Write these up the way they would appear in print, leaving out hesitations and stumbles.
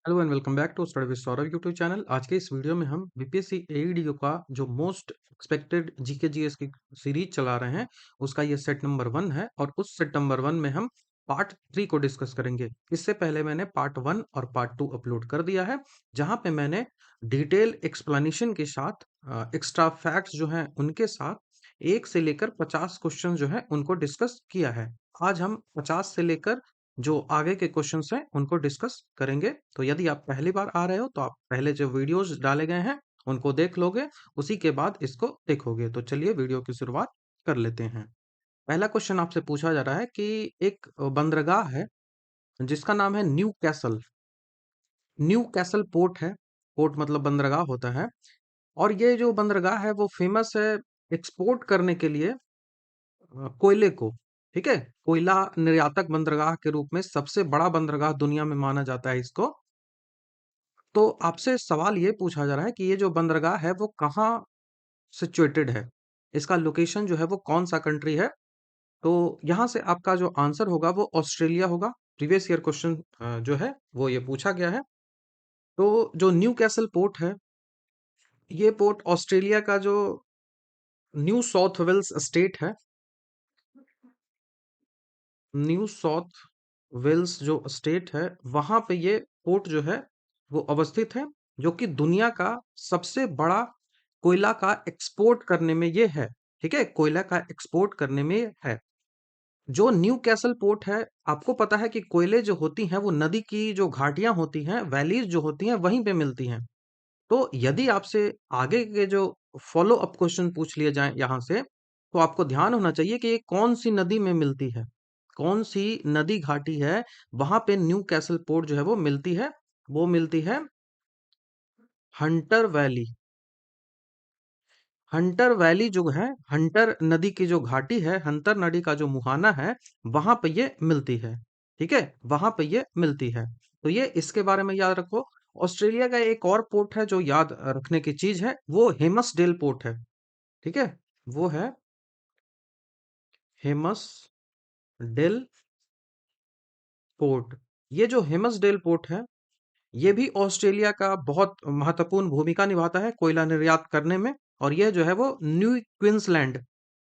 Hello and welcome back to study with Saurabh YouTube channel. आज के इस वीडियो में हम बीपीएससी एईडीओ का जो मोस्ट एक्सपेक्टेड जीके जीएस की सीरीज चला रहे हैं उसका ये सेट नंबर 1 है और उस सेट नंबर 1 में हम पार्ट 3 को डिस्कस करेंगे। इससे पहले मैंने पार्ट 1 और पार्ट 2 अपलोड कर दिया है, जहां पे मैंने डिटेल एक्सप्लेनेशन के साथ एक्स्ट्रा फैक्ट्स जो हैं उनके साथ 1 से लेकर 50 क्वेश्चन जो है उनको डिस्कस किया है। आज हम 50 से लेकर जो आगे के क्वेश्चंस हैं उनको डिस्कस करेंगे। तो यदि आप पहली बार आ रहे हो तो आप पहले जो वीडियोस डाले गए हैं उनको देख लोगे, उसी के बाद इसको देखोगे। तो चलिए वीडियो की शुरुआत कर लेते हैं। पहला क्वेश्चन आपसे पूछा जा रहा है कि एक बंदरगाह है जिसका नाम है new castle. New castle port है, पोर्ट मतलब बंदरगाह होता है। और ये जो बंदरगाह है वो फेमस है एक्सपोर्ट करने के लिए कोयले को। ठीक है, कोयला निर्यातक बंदरगाह के रूप में सबसे बड़ा बंदरगाह दुनिया में माना जाता है इसको। तो आपसे सवाल ये पूछा जा रहा है कि ये जो बंदरगाह है वो कहाँ सिचुएटेड है, इसका लोकेशन जो है वो कौन सा कंट्री है। तो यहाँ से आपका जो आंसर होगा वो ऑस्ट्रेलिया होगा। प्रीवियस ईयर क्वेश्चन जो है वो ये पूछा गया है। तो जो न्यू कैसल पोर्ट है, ये पोर्ट ऑस्ट्रेलिया का जो न्यू साउथ वेल्स स्टेट है, न्यू साउथ वेल्स जो स्टेट है वहां पे ये पोर्ट जो है वो अवस्थित है, जो कि दुनिया का सबसे बड़ा कोयला का एक्सपोर्ट करने में ये है। ठीक है, कोयला का एक्सपोर्ट करने में ये है। जो न्यू कैसल पोर्ट है, आपको पता है कि कोयले जो होती हैं वो नदी की जो घाटियां होती हैं, वैलीज जो होती हैं वहीं पे मिलती हैं। तो यदि आपसे आगे के जो फॉलो अप क्वेश्चन पूछ लिए जाएं यहाँ से, तो आपको ध्यान होना चाहिए कि ये कौन सी नदी में मिलती है, कौन सी नदी घाटी है वहां पे न्यू कैसल पोर्ट जो है वो मिलती है। वो मिलती है हंटर वैली। हंटर वैली जो है, हंटर नदी की जो घाटी है, हंटर नदी का जो मुहाना है, वहां पे ये मिलती है। ठीक है, वहां पे ये मिलती है। तो ये इसके बारे में याद रखो। ऑस्ट्रेलिया का एक और पोर्ट है जो याद रखने की चीज है, वो हेमसडेल पोर्ट है। ठीक है, वो है हेमसडेल पोर्ट। ये जो हेमसडेल पोर्ट है, ये भी ऑस्ट्रेलिया का बहुत महत्वपूर्ण भूमिका निभाता है कोयला निर्यात करने में। और यह जो है वो न्यू क्वींसलैंड,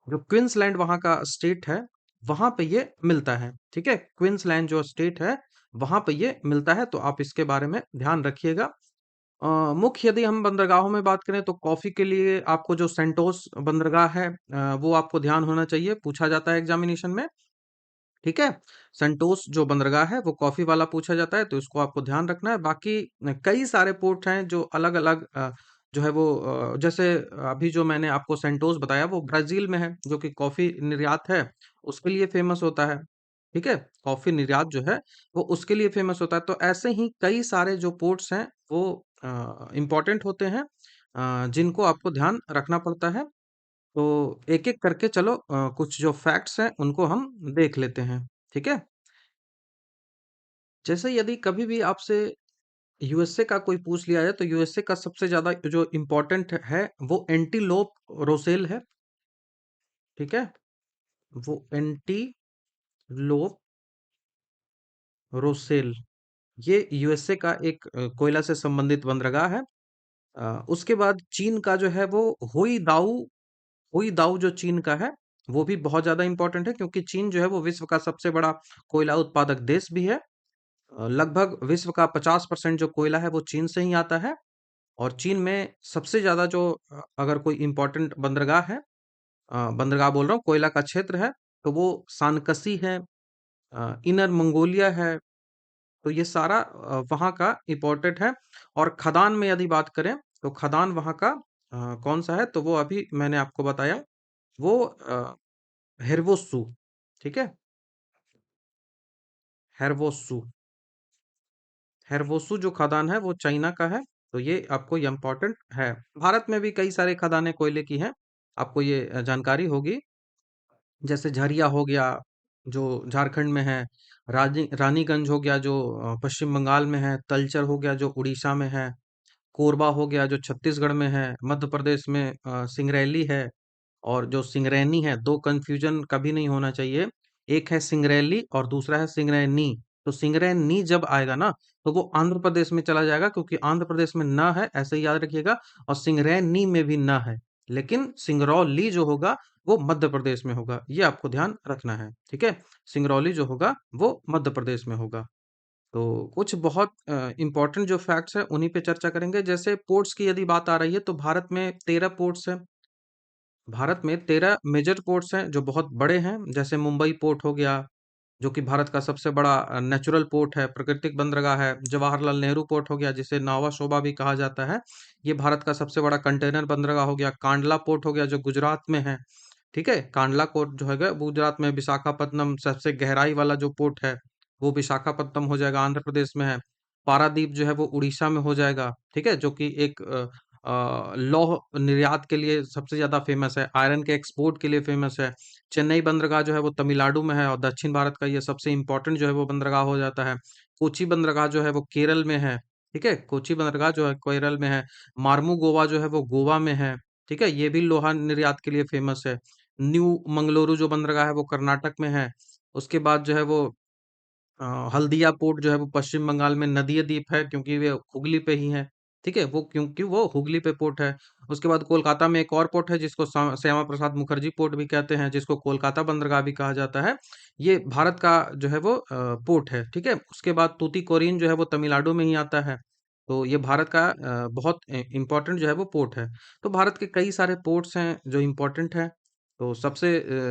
जो क्वींसलैंड वहां का स्टेट है, वहां पे ये मिलता है। ठीक है, क्वींसलैंड जो स्टेट है वहां पे ये मिलता है। तो आप इसके बारे में ध्यान रखिएगा। मुख्य यदि हम बंदरगाहों में बात करें तो कॉफी के लिए आपको जो सेंटोस बंदरगाह है, वो आपको ध्यान होना चाहिए, पूछा जाता है एग्जामिनेशन में। ठीक है, संतोष जो बंदरगाह है वो कॉफी वाला पूछा जाता है, तो इसको आपको ध्यान रखना है। बाकी कई सारे पोर्ट हैं जो अलग अलग जो है वो जैसे अभी जो मैंने आपको सेंटोस बताया वो ब्राजील में है, जो कि कॉफी निर्यात है उसके लिए फेमस होता है। ठीक है, कॉफी निर्यात जो है वो उसके लिए फेमस होता है। तो ऐसे ही कई सारे जो पोर्ट्स हैं वो इम्पोर्टेंट होते हैं, जिनको आपको ध्यान रखना पड़ता है। तो एक-एक करके चलो कुछ जो फैक्ट्स हैं उनको हम देख लेते हैं। ठीक है? जैसे यदि कभी भी आपसे यूएसए का कोई पूछ लिया जाए तो यूएसए का सबसे ज़्यादा जो इम्पोर्टेंट है वो एंटीलोप रोसेल है। ठीक है? वो एंटीलोप रोसेल, ये यूएसए का एक कोयला से संबंधित बंदरगाह है। उसके बाद चीन का जो है वो हुई दाऊ जो चीन का है, वो भी बहुत ज़्यादा इम्पोर्टेंट है, क्योंकि चीन जो है वो विश्व का सबसे बड़ा कोयला उत्पादक देश भी है। लगभग विश्व का 50% जो कोयला है वो चीन से ही आता है। और चीन में सबसे ज़्यादा जो अगर कोई इम्पोर्टेंट बंदरगाह है, बंदरगाह बोल रहा हूँ, कोयला का क्षेत्र है, तो वो सानकसी है, इनर मंगोलिया है। तो ये सारा वहाँ का इम्पोर्टेंट है। और खदान में यदि बात करें तो खदान वहाँ का कौन सा है, तो वो अभी मैंने आपको बताया, वो हेरवोसू। ठीक है, हेरवोसू, हेरवोसू जो खदान है वो चाइना का है। तो ये आपको ये इम्पोर्टेंट है। भारत में भी कई सारे खदानें कोयले की हैं, आपको ये जानकारी होगी। जैसे झरिया हो गया जो झारखंड में है, रानीगंज हो गया जो पश्चिम बंगाल में है, तलचर हो गया जो उड़ीसा में है, कोरबा हो गया जो छत्तीसगढ़ में है, मध्य प्रदेश में सिंगरैली है, और जो सिंगरैनी है, दो कंफ्यूजन कभी नहीं होना चाहिए। एक है सिंगरैली और दूसरा है सिंगरैनी। तो सिंगरैनी जब आएगा ना, तो वो आंध्र प्रदेश में चला जाएगा, क्योंकि आंध्र प्रदेश में न है, ऐसे ही याद रखिएगा। और सिंगरैनी में भी न है, लेकिन सिंगरौली जो होगा वो मध्य प्रदेश में होगा, ये आपको ध्यान रखना है। ठीक है, सिंगरौली जो होगा वो मध्य प्रदेश में होगा। तो कुछ बहुत इंपॉर्टेंट जो फैक्ट्स है उन्हीं पे चर्चा करेंगे। जैसे पोर्ट्स की यदि बात आ रही है, तो भारत में 13 पोर्ट्स हैं। भारत में 13 मेजर पोर्ट्स हैं जो बहुत बड़े हैं। जैसे मुंबई पोर्ट हो गया, जो कि भारत का सबसे बड़ा नेचुरल पोर्ट है, प्राकृतिक बंदरगाह है। जवाहरलाल नेहरू पोर्ट हो गया, जिसे नावा शोभा भी कहा जाता है, ये भारत का सबसे बड़ा कंटेनर बंदरगाह हो गया। कांडला पोर्ट हो गया, जो गुजरात में है। ठीक है, कांडला पोर्ट जो है वो गुजरात में। विशाखापत्तनम सबसे गहराई वाला जो पोर्ट है, वो विशाखापत्तनम हो जाएगा, आंध्र प्रदेश में है। पारादीप जो है वो उड़ीसा में हो जाएगा। ठीक है, जो कि एक लौह निर्यात के लिए सबसे ज्यादा फेमस है, आयरन के एक्सपोर्ट के लिए फेमस है। चेन्नई बंदरगाह जो है वो तमिलनाडु में है, और दक्षिण भारत का ये सबसे इंपॉर्टेंट जो है वो बंदरगाह हो जाता है। कोची बंदरगाह जो है वो केरल में है। ठीक है, कोची बंदरगाह जो है केरल में है। मार्मू गोवा जो है वो गोवा में है। ठीक है, ये भी लोहा निर्यात के लिए फेमस है। न्यू मंगलुरु जो बंदरगाह है वो कर्नाटक में है। उसके बाद जो है वो हल्दिया पोर्ट जो है वो पश्चिम बंगाल में नदीय द्वीप है, क्योंकि वे हुगली पे ही है। ठीक है, वो क्योंकि वो हुगली पे पोर्ट है। उसके बाद कोलकाता में एक और पोर्ट है, जिसको श्यामा प्रसाद मुखर्जी पोर्ट भी कहते हैं, जिसको कोलकाता बंदरगाह भी कहा जाता है। ये भारत का जो है वो पोर्ट है। ठीक है, उसके बाद तूतीकोरिन जो है वो तमिलनाडु में ही आता है। तो ये भारत का बहुत इंपॉर्टेंट जो है वो पोर्ट है। तो भारत के कई सारे पोर्ट्स हैं जो इंपॉर्टेंट हैं। तो सबसे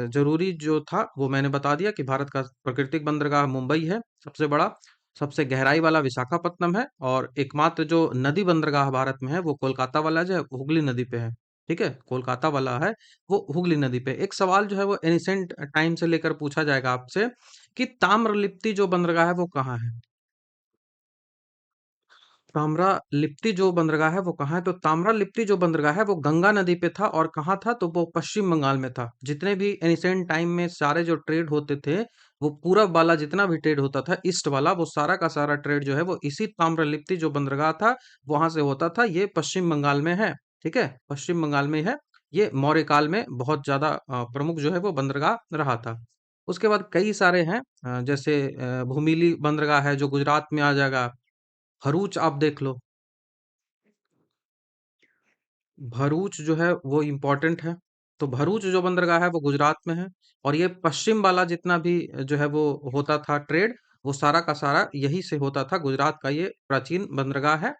जरूरी जो था वो मैंने बता दिया कि भारत का प्राकृतिक बंदरगाह मुंबई है सबसे बड़ा। सबसे गहराई वाला विशाखापत्तनम है, और एकमात्र जो नदी बंदरगाह भारत में है वो कोलकाता वाला जो है हुगली नदी पे है। ठीक है, कोलकाता वाला है वो हुगली नदी पे। एक सवाल जो है वो एनिसेंट टाइम से लेकर पूछा जाएगा आपसे, कि ताम्रलिप्ति जो बंदरगाह है वो कहाँ है। ताम्रलिप्ति जो बंदरगाह है वो कहाँ है? तो ताम्रलिप्ति जो बंदरगाह है वो गंगा नदी पे था, और कहाँ था? तो वो पश्चिम बंगाल में था। जितने भी एनिसेंट टाइम में सारे जो ट्रेड होते थे, वो पूरब वाला जितना भी ट्रेड होता था, ईस्ट वाला, वो सारा का सारा ट्रेड जो है वो इसी ताम्रलिप्ति जो बंदरगाह था वहां से होता था। ये पश्चिम बंगाल में है। ठीक है, पश्चिम बंगाल में है। ये मौर्य काल में बहुत ज्यादा प्रमुख जो है वो बंदरगाह रहा था। उसके बाद कई सारे हैं, जैसे भूमिली बंदरगाह है जो गुजरात में आ जाएगा। भरूच आप देख लो, भरूच जो है वो इम्पोर्टेंट है। तो भरूच जो बंदरगाह है वो गुजरात में है। और ये पश्चिम वाला जितना भी जो है वो होता था ट्रेड, वो सारा का सारा यहीं से होता था। गुजरात का ये प्राचीन बंदरगाह है।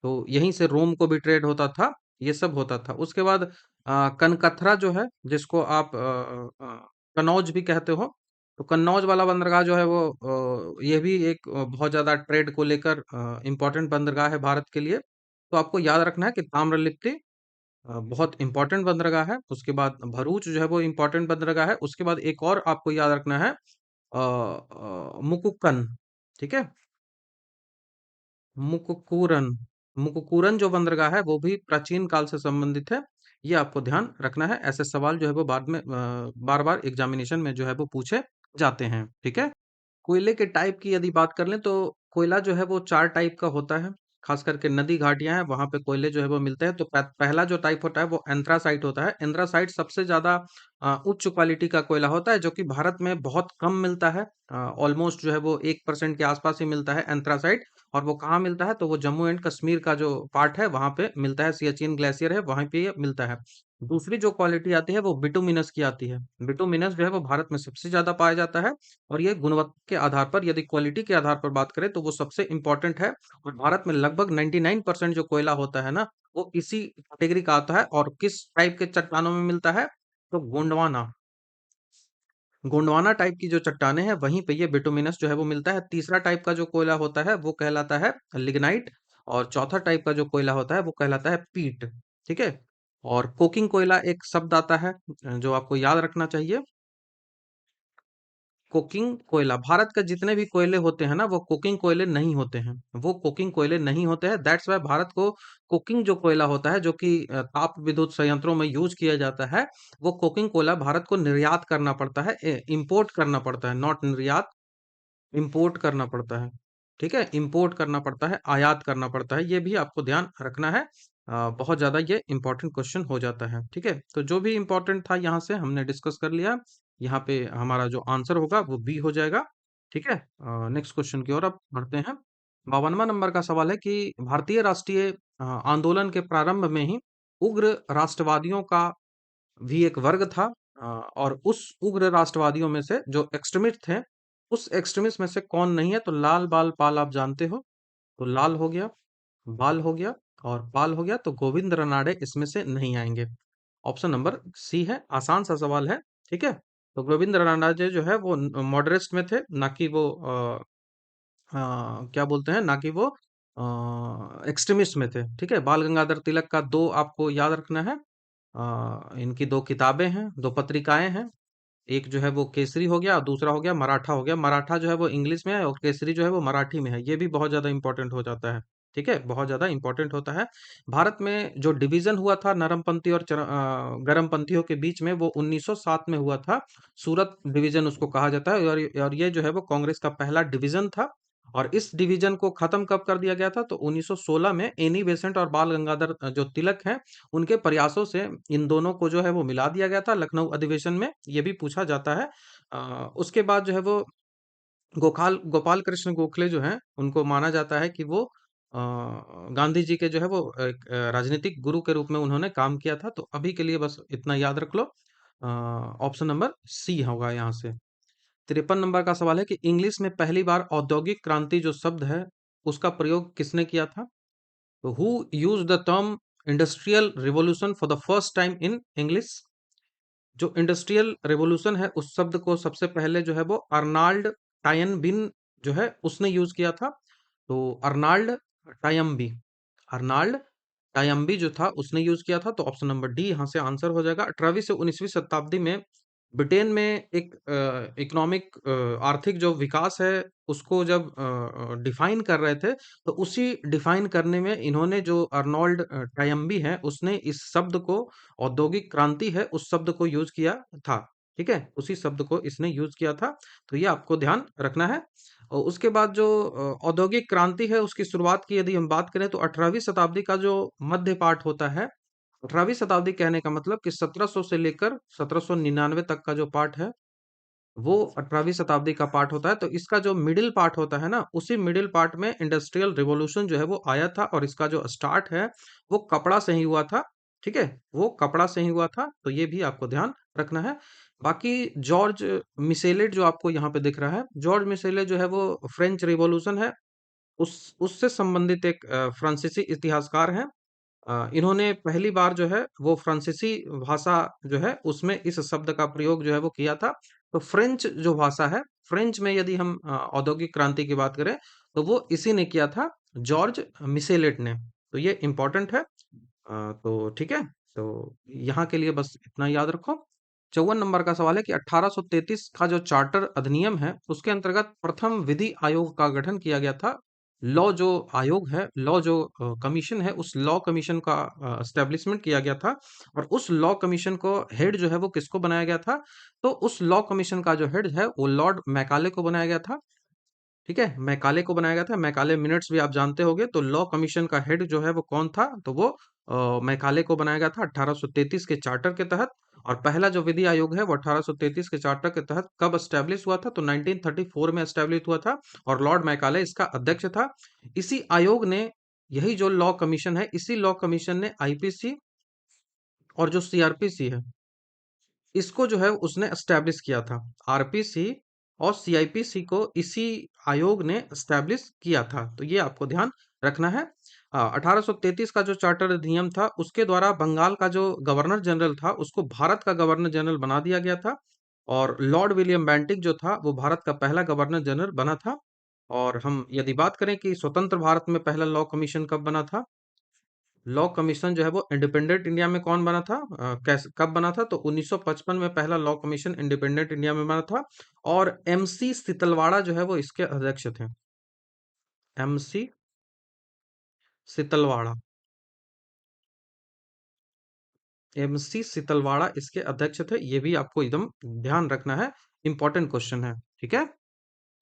तो यहीं से रोम को भी ट्रेड होता था, ये सब होता था। उसके बाद कनकथरा जो है, जिसको आप कन्नौज भी कहते हो, तो कन्नौज वाला बंदरगाह जो है वो ये भी एक बहुत ज्यादा ट्रेड को लेकर इम्पोर्टेंट बंदरगाह है भारत के लिए। तो आपको याद रखना है कि ताम्रलिप्ति बहुत इंपॉर्टेंट बंदरगाह है। उसके बाद भरूच जो है वो इंपॉर्टेंट बंदरगाह है। उसके बाद एक और आपको याद रखना है, मुकुक्कन। ठीक है, मुकुकुरन। मुकुकुरन जो बंदरगाह है वो भी प्राचीन काल से संबंधित है। ये आपको ध्यान रखना है। ऐसे सवाल जो है वो बाद में बार बार एग्जामिनेशन में जो है वो पूछे जाते हैं। ठीक है, कोयले के टाइप की यदि बात कर लें, तो कोयला जो है वो 4 टाइप का होता है। खास करके नदी घाटियां हैं वहां पे कोयले जो है वो मिलते हैं। तो पहला जो टाइप होता है वो एंथ्रासाइट होता है। एंथ्रासाइट सबसे ज्यादा उच्च क्वालिटी का कोयला होता है, जो कि भारत में बहुत कम मिलता है। ऑलमोस्ट जो है वो 1% के आसपास ही मिलता है एंथ्रासाइट। और वो कहाँ मिलता है? तो वो जम्मू एंड कश्मीर का जो पार्ट है वहां पे मिलता है। सियाचिन ग्लेशियर है वहीं पे ये मिलता है। दूसरी जो क्वालिटी आती है वो बिटुमिनस की आती है। बिटुमिनस जो है वो भारत में सबसे ज्यादा पाया जाता है। और ये गुणवत्ता के आधार पर, यदि क्वालिटी के आधार पर बात करें, तो वो सबसे इम्पोर्टेंट है। और भारत में लगभग 99% जो कोयला होता है ना, वो इसी कैटेगरी का आता है। और किस टाइप के चट्टानों में मिलता है? तो गोंडवाना। गोंडवाना टाइप की जो चट्टानें हैं वहीं पे ये बिटुमिनस जो है वो मिलता है। तीसरा टाइप का जो कोयला होता है वो कहलाता है लिग्नाइट। और चौथा टाइप का जो कोयला होता है वो कहलाता है पीट। ठीक है, और कोकिंग कोयला एक शब्द आता है जो आपको याद रखना चाहिए। कोकिंग कोयला, भारत का जितने भी कोयले होते हैं ना, वो कोकिंग कोयले नहीं होते हैं। वो कोकिंग कोयले नहीं होते हैं। दैट्स वाई भारत को कोकिंग जो कोयला होता है, जो कि ताप विद्युत संयंत्रों में यूज किया जाता है, वो कोकिंग कोयला भारत को निर्यात करना पड़ता है, इंपोर्ट करना पड़ता है। नॉट निर्यात, इंपोर्ट करना पड़ता है। ठीक है, इंपोर्ट करना पड़ता है, आयात करना पड़ता है। ये भी आपको ध्यान रखना है। बहुत ज्यादा ये इंपॉर्टेंट क्वेश्चन हो जाता है। ठीक है, तो जो भी इंपॉर्टेंट था यहाँ से हमने डिस्कस कर लिया। यहाँ पे हमारा जो आंसर होगा वो बी हो जाएगा। ठीक है। नेक्स्ट क्वेश्चन की ओर अब बढ़ते हैं। 52वां नंबर का सवाल है कि भारतीय राष्ट्रीय आंदोलन के प्रारंभ में ही उग्र राष्ट्रवादियों का भी एक वर्ग था। और उस उग्र राष्ट्रवादियों में से जो एक्सट्रीमिस्ट थे, उस एक्सट्रीमिस्ट में से कौन नहीं है? तो लाल बाल पाल आप जानते हो, तो लाल हो गया, बाल हो गया और पाल हो गया, तो गोविंद रनाडे इसमें से नहीं आएंगे। ऑप्शन नंबर सी है, आसान सा सवाल है। ठीक है। तो गोविंद रनाडे जो है वो मॉडरेट्स में थे, ना कि वो क्या बोलते हैं, ना कि वो एक्सट्रीमिस्ट में थे। ठीक है। बाल गंगाधर तिलक का दो आपको याद रखना है। इनकी दो किताबें हैं, दो पत्रिकाएं हैं। एक जो है वो केसरी हो गया और दूसरा हो गया मराठा हो गया। मराठा जो है वो इंग्लिश में है और केसरी जो है वो मराठी में है। ये भी बहुत ज्यादा इंपॉर्टेंट हो जाता है। ठीक है, बहुत ज्यादा इंपॉर्टेंट होता है। भारत में जो डिवीजन हुआ था नरमपंथी और गरमपंथियों के बीच में, वो 1907 में हुआ था। सूरत डिवीजन उसको कहा जाता है। और ये जो है वो कांग्रेस का पहला डिवीजन था। और इस डिवीजन को खत्म कब कर दिया गया था? तो 1916 में एनी बेसेंट और बाल गंगाधर जो तिलक हैं, उनके प्रयासों से इन दोनों को जो है वो मिला दिया गया था लखनऊ अधिवेशन में। ये भी पूछा जाता है। उसके बाद जो है वो गोपाल कृष्ण गोखले जो हैं, उनको माना जाता है कि वो गांधी जी के जो है वो एक राजनीतिक गुरु के रूप में उन्होंने काम किया था। तो अभी के लिए बस इतना याद रख लो। ऑप्शन नंबर सी होगा यहाँ से। 53 नंबर का सवाल है कि इंग्लिश में पहली बार औद्योगिक क्रांति जो शब्द है, उसका प्रयोग किसने किया था? तो who use the term industrial revolution for the first time in English? जो इंडस्ट्रियल रिवॉल्यूशन है, उस शब्द को सबसे पहले जो है वो अर्नाल्ड टायनबिन जो है उसने यूज किया था। तो अर्नाल्ड टायम्बी, अर्नाल्ड टायम्बी जो था उसने यूज किया था। तो ऑप्शन नंबर डी यहाँ से आंसर हो जाएगा। 18वीं से 19वीं शताब्दी में ब्रिटेन में एक इकोनॉमिक आर्थिक जो विकास है, उसको जब डिफाइन कर रहे थे, तो उसी डिफाइन करने में इन्होंने जो अर्नोल्ड टायम्बी है, उसने इस शब्द को, औद्योगिक क्रांति है, उस शब्द को यूज किया था। ठीक है, उसी शब्द को इसने यूज किया था। तो ये आपको ध्यान रखना है। और उसके बाद जो औद्योगिक क्रांति है, उसकी शुरुआत की यदि हम बात करें, तो 18वीं शताब्दी का जो मध्य पार्ट होता है, 18वीं शताब्दी कहने का मतलब कि 1700 से लेकर 1799 तक का जो पार्ट है, वो 18वीं शताब्दी का पार्ट होता है। तो इसका जो मिडिल पार्ट होता है ना, उसी मिडिल पार्ट में इंडस्ट्रियल रिवॉल्यूशन जो है वो आया था। और इसका जो स्टार्ट है, वो कपड़ा से ही हुआ था। ठीक है, वो कपड़ा से ही हुआ था। तो ये भी आपको ध्यान रखना है। बाकी जॉर्ज मिसेलेट जो आपको यहाँ पे दिख रहा है, जॉर्ज मिसेलेट जो है वो फ्रेंच रिवॉल्यूशन है, उस उससे संबंधित एक फ्रांसीसी इतिहासकार हैं। इन्होंने पहली बार जो है वो फ्रांसीसी भाषा जो है उसमें इस शब्द का प्रयोग जो है वो किया था। तो फ्रेंच जो भाषा है, फ्रेंच में यदि हम औद्योगिक क्रांति की बात करें, तो वो इसी ने किया था, जॉर्ज मिसेलेट ने। तो ये इम्पोर्टेंट है। तो ठीक है, तो यहाँ के लिए बस इतना याद रखो। 54 नंबर का सवाल है कि 1833 का जो चार्टर अधिनियम है, उसके अंतर्गत प्रथम विधि आयोग का गठन किया गया था। लॉ जो आयोग है, लॉ जो कमीशन है, उस लॉ कमीशन का एस्टेब्लिशमेंट किया गया था। और उस लॉ कमीशन को हेड जो है वो किसको बनाया गया था? तो उस लॉ कमीशन का जो हेड है वो लॉर्ड मैकाले को बनाया गया था। ठीक है, मैकाले को बनाया गया था। मैकाले मिनट्स भी आप जानते होंगे। तो लॉ कमीशन का हेड जो है वो कौन था? तो वो मैकाले को बनाया गया था 1833 के चार्टर के तहत। और पहला जो विधि आयोग है वो 1833 के चार्टर के तहत कब एस्टेब्लिश हुआ था? तो 1934 में एस्टेब्लिश हुआ था। और लॉर्ड मैकाले इसका अध्यक्ष था। इसी आयोग ने, यही जो लॉ कमीशन है, इसी लॉ कमीशन ने आईपीसी और जो सीआरपीसी है, इसको जो है उसने एस्टेब्लिश किया था। आरपीसी और सीआईपीसी को इसी आयोग ने एस्टेब्लिश किया था। तो ये आपको ध्यान रखना है। 1833 का जो चार्टर अधिनियम था, उसके द्वारा बंगाल का जो गवर्नर जनरल था, उसको भारत का गवर्नर जनरल बना दिया गया था। और लॉर्ड विलियम बेंटिक जो था, वो भारत का पहला गवर्नर जनरल बना था। और हम यदि बात करें कि स्वतंत्र भारत में पहला लॉ कमीशन कब बना था, लॉ कमीशन जो है वो इंडिपेंडेंट इंडिया में कौन बना था, कैसे, कब बना था? तो 1955 में पहला लॉ कमीशन इंडिपेंडेंट इंडिया में बना था। और एमसी सितलवाड़ा जो है वो इसके अध्यक्ष थे। एमसी सितलवाड़ा, एमसी सितलवाड़ा इसके अध्यक्ष थे। ये भी आपको एकदम ध्यान रखना है। इंपॉर्टेंट क्वेश्चन है। ठीक है।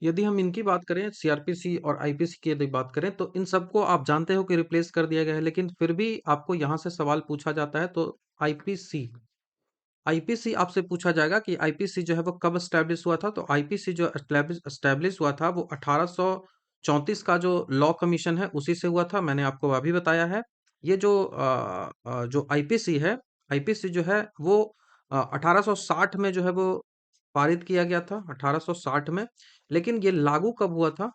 यदि हम इनकी बात करें, सीआरपीसी और आईपीसी की यदि बात करें, तो इन सबको आप जानते हो कि रिप्लेस कर दिया गया है, लेकिन फिर भी आपको यहाँ से सवाल पूछा जाता है। तो आईपीसी, आईपीसी आपसे पूछा जाएगा कि आईपीसी जो है वो कब एस्टैब्लिश हुआ था। तो आईपीसी जो एस्टैब्लिश हुआ था वो 1834 का जो लॉ कमीशन है उसी से हुआ था। मैंने आपको अभी बताया है। ये जो आईपीसी है, आईपीसी जो है वो 1860 में जो है वो पारित किया गया था, 1860 में। लेकिन ये लागू कब हुआ था,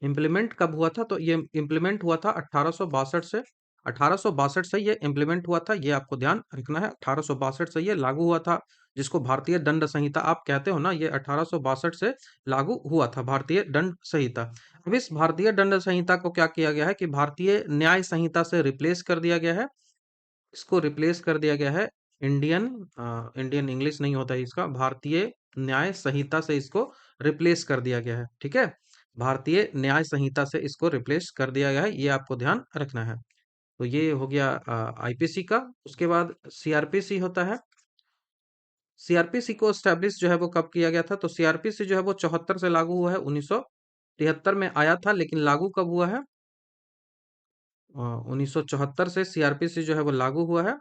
इम्प्लीमेंट कब हुआ था? तो ये इम्प्लीमेंट हुआ था 1862 से। 1862 से ये इम्प्लीमेंट हुआ था, ये आपको ध्यान रखना है। 1862 से ये लागू हुआ था, जिसको भारतीय दंड संहिता आप कहते हो ना, ये 1862 से लागू हुआ था, भारतीय दंड संहिता। अब इस भारतीय दंड संहिता को क्या किया गया है कि भारतीय न्याय संहिता से रिप्लेस कर दिया गया है। इसको रिप्लेस कर दिया गया है इंडियन इंडियन इंग्लिश नहीं होता है इसका, भारतीय न्याय संहिता से इसको रिप्लेस कर दिया गया है। ठीक है, भारतीय न्याय संहिता से इसको रिप्लेस कर दिया गया है, ये आपको ध्यान रखना है। तो ये हो गया आईपीसी का। उसके बाद सीआरपीसी होता है। सीआरपीसी को स्टैब्लिश जो है वो कब किया गया था? तो सीआरपीसी जो है वो 74 से लागू हुआ है। 1973 में आया था, लेकिन लागू कब हुआ है? 1974 से सीआरपीसी जो है वो लागू हुआ है।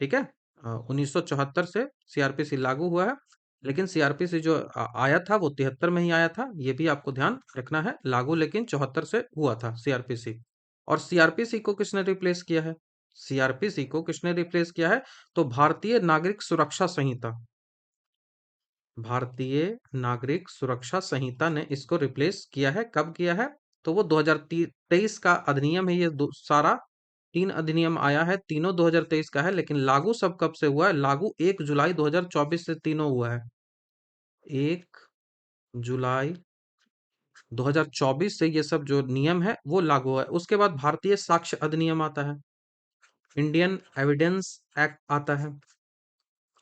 ठीक है, 1974 से सीआरपीसी लागू हुआ है। लेकिन सीआरपीसी जो आया था वो 73 में ही आया था, ये भी आपको ध्यान रखना है। लागू लेकिन 74 से हुआ था सीआरपीसी। और सीआरपीसी को किसने रिप्लेस किया है? सीआरपीसी को किसने रिप्लेस किया है? तो भारतीय नागरिक सुरक्षा संहिता, भारतीय नागरिक सुरक्षा संहिता ने इसको रिप्लेस किया है। कब किया है? तो वो 2023 का अधिनियम है। ये सारा 3 अधिनियम आया है, तीनों 2023 का है। लेकिन लागू सब कब से हुआ है? लागू 1 जुलाई 2024 से तीनों हुआ है। 1 जुलाई 2024 से ये सब जो नियम है वो लागू हुआ है। उसके बाद भारतीय साक्ष्य अधिनियम आता है, इंडियन एविडेंस एक्ट आता है,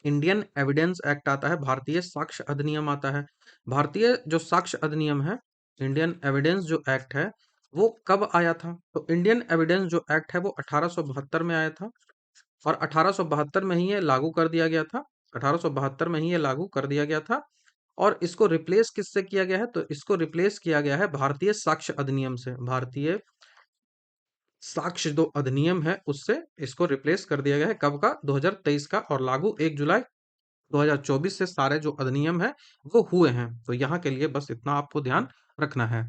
इंडियन एविडेंस एक्ट आता है, भारतीय साक्ष्य अधिनियम आता है। भारतीय जो साक्ष्य अधिनियम है, इंडियन एविडेंस जो एक्ट है, वो कब आया था? तो इंडियन एविडेंस जो एक्ट है वो 1872 में आया था, और 1872 में ही ये लागू कर दिया गया था। 1872 में ही ये लागू कर दिया गया था। और इसको रिप्लेस किससे किया गया है? तो इसको रिप्लेस किया गया है भारतीय साक्ष्य अधिनियम से। भारतीय साक्ष्य जो अधिनियम है उससे इसको रिप्लेस कर दिया गया है। कब का? 2023 का। और लागू 1 जुलाई 2024 से सारे जो अधिनियम है वो हुए हैं। तो यहाँ के लिए बस इतना आपको ध्यान रखना है।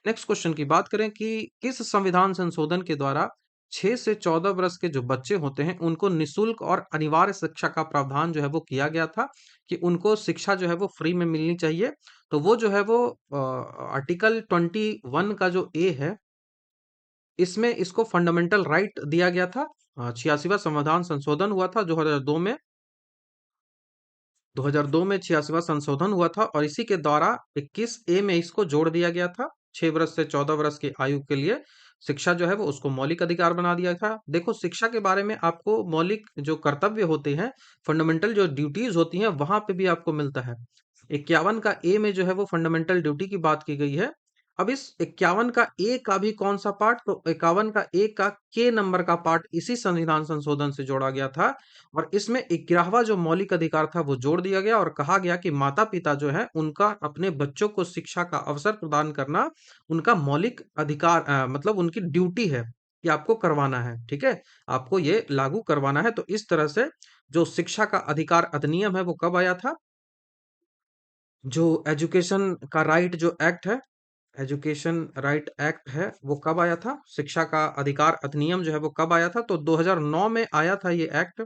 नेक्स्ट क्वेश्चन की बात करें कि किस संविधान संशोधन के द्वारा 6 से 14 वर्ष के जो बच्चे होते हैं उनको निशुल्क और अनिवार्य शिक्षा का प्रावधान जो है वो किया गया था, कि उनको शिक्षा जो है वो फ्री में मिलनी चाहिए। तो वो जो है वो आर्टिकल 21 का जो ए है, इसमें इसको फंडामेंटल राइट दिया गया था। 86वां संविधान संशोधन हुआ था 2002 में। 2002 में 86वां संशोधन हुआ था, और इसी के द्वारा 21 ए में इसको जोड़ दिया गया था। 6 वर्ष से 14 वर्ष की आयु के लिए शिक्षा जो है वो उसको मौलिक अधिकार बना दिया था। देखो, शिक्षा के बारे में आपको मौलिक जो कर्तव्य होते हैं, फंडामेंटल जो ड्यूटीज होती हैं, वहां पे भी आपको मिलता है। 51 का ए में जो है वो फंडामेंटल ड्यूटी की बात की गई है। अब इस 51 का ए का भी कौन सा पार्ट? तो 51 का ए का के नंबर का पार्ट इसी संविधान संशोधन से जोड़ा गया था। और इसमें 11वां जो मौलिक अधिकार था वो जोड़ दिया गया, और कहा गया कि माता पिता जो है उनका अपने बच्चों को शिक्षा का अवसर प्रदान करना उनका मौलिक अधिकार, मतलब उनकी ड्यूटी है कि आपको करवाना है। ठीक है, आपको ये लागू करवाना है। तो इस तरह से जो शिक्षा का अधिकार अधिनियम है वो कब आया था? जो एजुकेशन का राइट जो एक्ट है, एजुकेशन राइट एक्ट है, वो कब आया था? शिक्षा का अधिकार अधिनियम जो है वो कब आया था? तो 2009 में आया था ये एक्ट।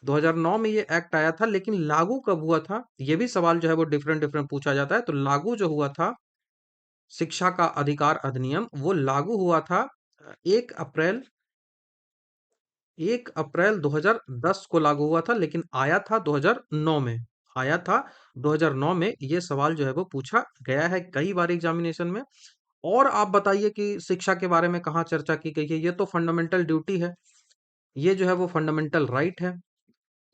2009 में ये एक्ट आया था, लेकिन लागू कब हुआ था? ये भी सवाल जो है वो डिफरेंट डिफरेंट पूछा जाता है। तो लागू जो हुआ था शिक्षा का अधिकार अधिनियम, वो लागू हुआ था 1 अप्रैल 1 अप्रैल 2010 को लागू हुआ था, लेकिन आया था 2009 में। आया था 2009 में। ये सवाल जो है वो पूछा गया है कई बार एग्जामिनेशन में। और आप बताइए कि शिक्षा के बारे में कहाँ चर्चा की गई है? ये तो फंडामेंटल ड्यूटी है, ये जो है वो फंडामेंटल राइट है।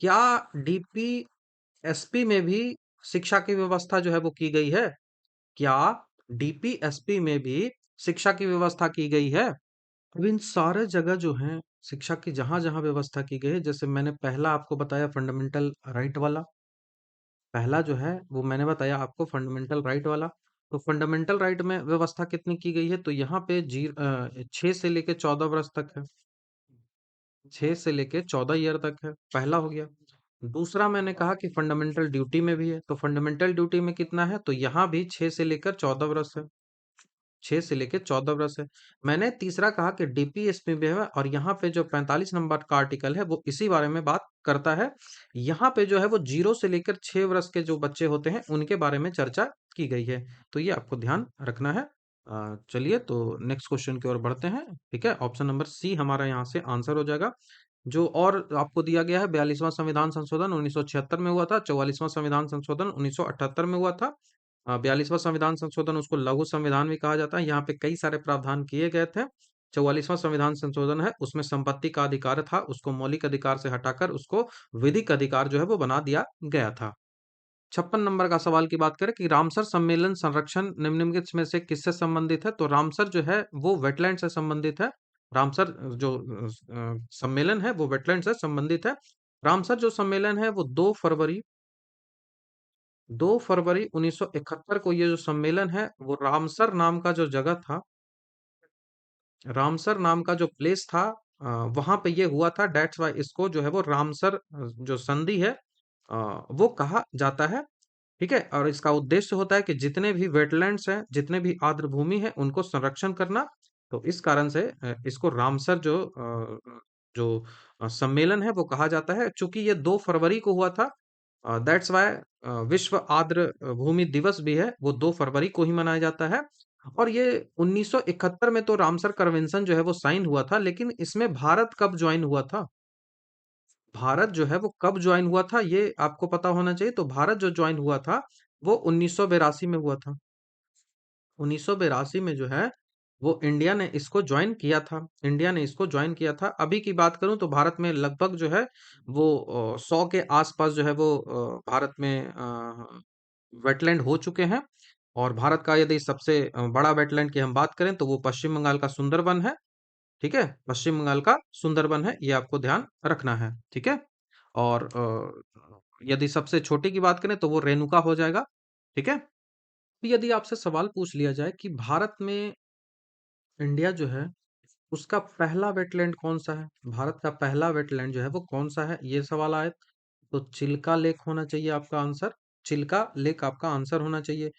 क्या डीपीएसपी में भी शिक्षा की व्यवस्था जो है वो की गई है? क्या डीपीएसपी में भी शिक्षा की व्यवस्था की गई है? अब इन सारे जगह जो है शिक्षा की जहां जहां व्यवस्था की गई है, जैसे मैंने पहला आपको बताया फंडामेंटल राइट वाला, पहला जो है वो मैंने बताया आपको फंडामेंटल राइट वाला। तो फंडामेंटल राइट में व्यवस्था कितनी की गई है? तो यहाँ पे 6 से लेके 14 वर्ष तक है। 6 से लेके 14 ईयर तक है, पहला हो गया। दूसरा मैंने कहा कि फंडामेंटल ड्यूटी में भी है, तो फंडामेंटल ड्यूटी में कितना है, तो यहाँ भी 6 से लेकर 14 वर्ष है। 6 से लेके 14 वर्ष है। मैंने तीसरा कहा कि डीपीएसपी में है, और यहाँ पे जो 45 नंबर का आर्टिकल है वो इसी बारे में बात करता है। यहाँ पे जो है वो 0 से लेकर 6 वर्ष के जो बच्चे होते हैं उनके बारे में चर्चा की गई है। तो ये आपको ध्यान रखना है। चलिए तो नेक्स्ट क्वेश्चन की ओर बढ़ते हैं। ठीक है, ऑप्शन नंबर सी हमारा यहाँ से आंसर हो जाएगा। जो और आपको दिया गया है, 42वां संविधान संशोधन 1976 में हुआ था, 44वां संविधान संशोधन 1978 में हुआ था। 42वां संविधान संशोधन, उसको लघु संविधान भी कहा जाता है। यहाँ पे कई सारे प्रावधान किए गए थे। 44वां संविधान संशोधन है, उसमें संपत्ति का अधिकार था, उसको मौलिक अधिकार से हटाकर उसको विधिक अधिकार जो है वो बना दिया गया था। 56 नंबर का सवाल की बात करें कि रामसर सम्मेलन संरक्षण निम्नलिखित में से किससे संबंधित है, तो रामसर जो है वो वेटलैंड से संबंधित है। रामसर जो सम्मेलन है वो वेटलैंड से संबंधित है। रामसर जो सम्मेलन है वो 2 फरवरी 1971 को ये जो सम्मेलन है वो रामसर नाम का जो जगह था, रामसर नाम का जो प्लेस था, वहां पे ये हुआ था। डेट्स वाई इसको जो है वो रामसर जो संधि है वो कहा जाता है। ठीक है, और इसका उद्देश्य होता है कि जितने भी वेटलैंड्स हैं, जितने भी आर्द्र भूमि है, उनको संरक्षण करना। तो इस कारण से इसको रामसर जो सम्मेलन है वो कहा जाता है। चूंकि ये 2 फरवरी को हुआ था, दैट्स वाई विश्व आर्द्र भूमि दिवस भी है वो 2 फरवरी को ही मनाया जाता है। और ये 1971 में तो रामसर कन्वेंशन जो है वो साइन हुआ था, लेकिन इसमें भारत कब ज्वाइन हुआ था, भारत जो है वो कब ज्वाइन हुआ था ये आपको पता होना चाहिए। तो भारत जो ज्वाइन हुआ था वो 1982 में हुआ था। 1982 में जो है वो इंडिया ने इसको ज्वाइन किया था। इंडिया ने इसको ज्वाइन किया था। अभी की बात करूं तो भारत में लगभग जो है वो 100 के आसपास जो है वो भारत में वेटलैंड हो चुके हैं। और भारत का यदि सबसे बड़ा वेटलैंड की हम बात करें तो वो पश्चिम बंगाल का सुंदरबन है। ठीक है, पश्चिम बंगाल का सुंदरबन है, ये आपको ध्यान रखना है। ठीक है, और यदि सबसे छोटी की बात करें तो वो रेणुका हो जाएगा। ठीक है, तो यदि आपसे सवाल पूछ लिया जाए कि भारत में इंडिया जो है उसका पहला वेटलैंड कौन सा है, भारत का पहला वेटलैंड जो है वो कौन सा है, ये सवाल आए, तो चिल्का लेक होना चाहिए आपका आंसर। चिल्का लेक आपका आंसर होना चाहिए।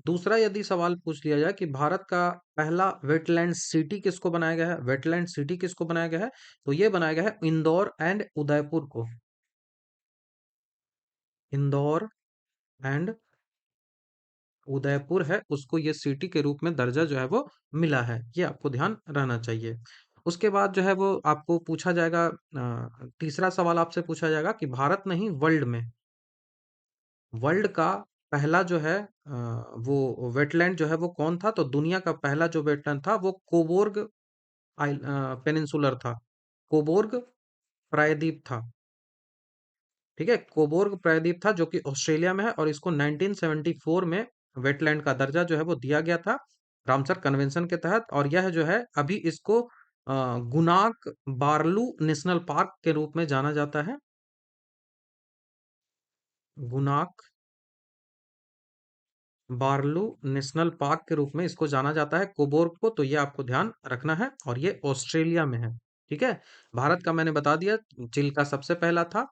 दूसरा यदि सवाल पूछ लिया जाए कि भारत का पहला वेटलैंड सिटी किसको बनाया गया है, वेटलैंड सिटी किसको बनाया गया है, तो ये बनाया गया है इंदौर एंड उदयपुर को। इंदौर एंड उदयपुर है, उसको ये सिटी के रूप में दर्जा जो है वो मिला है, ये आपको ध्यान रहना चाहिए। उसके बाद जो है वो आपको पूछा जाएगा, तीसरा सवाल आपसे पूछा जाएगा कि भारत नहीं वर्ल्ड में, वर्ल्ड का पहला जो है वो वेटलैंड जो है वो कौन था, तो दुनिया का पहला जो वेटलैंड था वो कोबोर्ग पेनिनसुलर था, कोबोर्ग प्रायद्वीप था। ठीक है, कोबोर्ग प्रायद्वीप था जो कि ऑस्ट्रेलिया में है, और इसको 1974 में वेटलैंड का दर्जा जो है वो दिया गया था रामसर कन्वेंशन के तहत। और यह जो है अभी इसको गुनाक बारलू नेशनल पार्क के रूप में जाना जाता है। गुनाक बारलू नेशनल पार्क के रूप में इसको जाना जाता है कोबोर्ग को, तो ये आपको ध्यान रखना है, और ये ऑस्ट्रेलिया में है। ठीक है, भारत का मैंने बता दिया, चिल्का सबसे पहला था।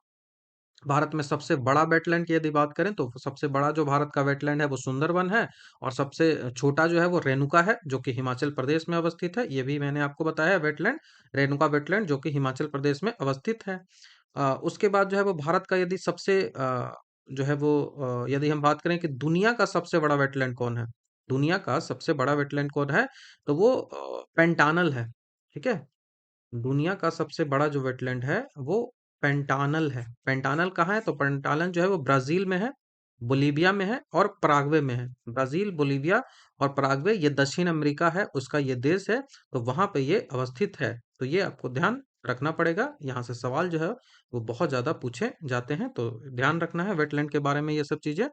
भारत में सबसे बड़ा वेटलैंड की यदि बात करें तो सबसे बड़ा जो भारत का वेटलैंड है वो सुंदरबन है, और सबसे छोटा जो है वो रेणुका है जो कि हिमाचल प्रदेश में अवस्थित है। ये भी मैंने आपको बताया, वेटलैंड रेणुका वेटलैंड जो कि हिमाचल प्रदेश में अवस्थित है। उसके बाद जो है वो भारत का यदि सबसे जो है वो यदि हम बात करें कि दुनिया का सबसे बड़ा वेटलैंड कौन है, दुनिया का सबसे बड़ा वेटलैंड कौन है, तो वो पेंटानल है। ठीक है, दुनिया का सबसे बड़ा जो वेटलैंड है वो पेंटानल है। पेंटानल कहाँ है, तो पेंटानल जो है वो ब्राजील में है, बोलीविया में है और पराग्वे में है। ब्राजील, बोलीविया और पराग्वे ये दक्षिण अमेरिका है, उसका ये देश है, तो वहां पे ये अवस्थित है। तो ये आपको ध्यान रखना पड़ेगा, यहाँ से सवाल जो है वो बहुत ज्यादा पूछे जाते हैं, तो ध्यान रखना है वेटलैंड के बारे में ये सब चीजें।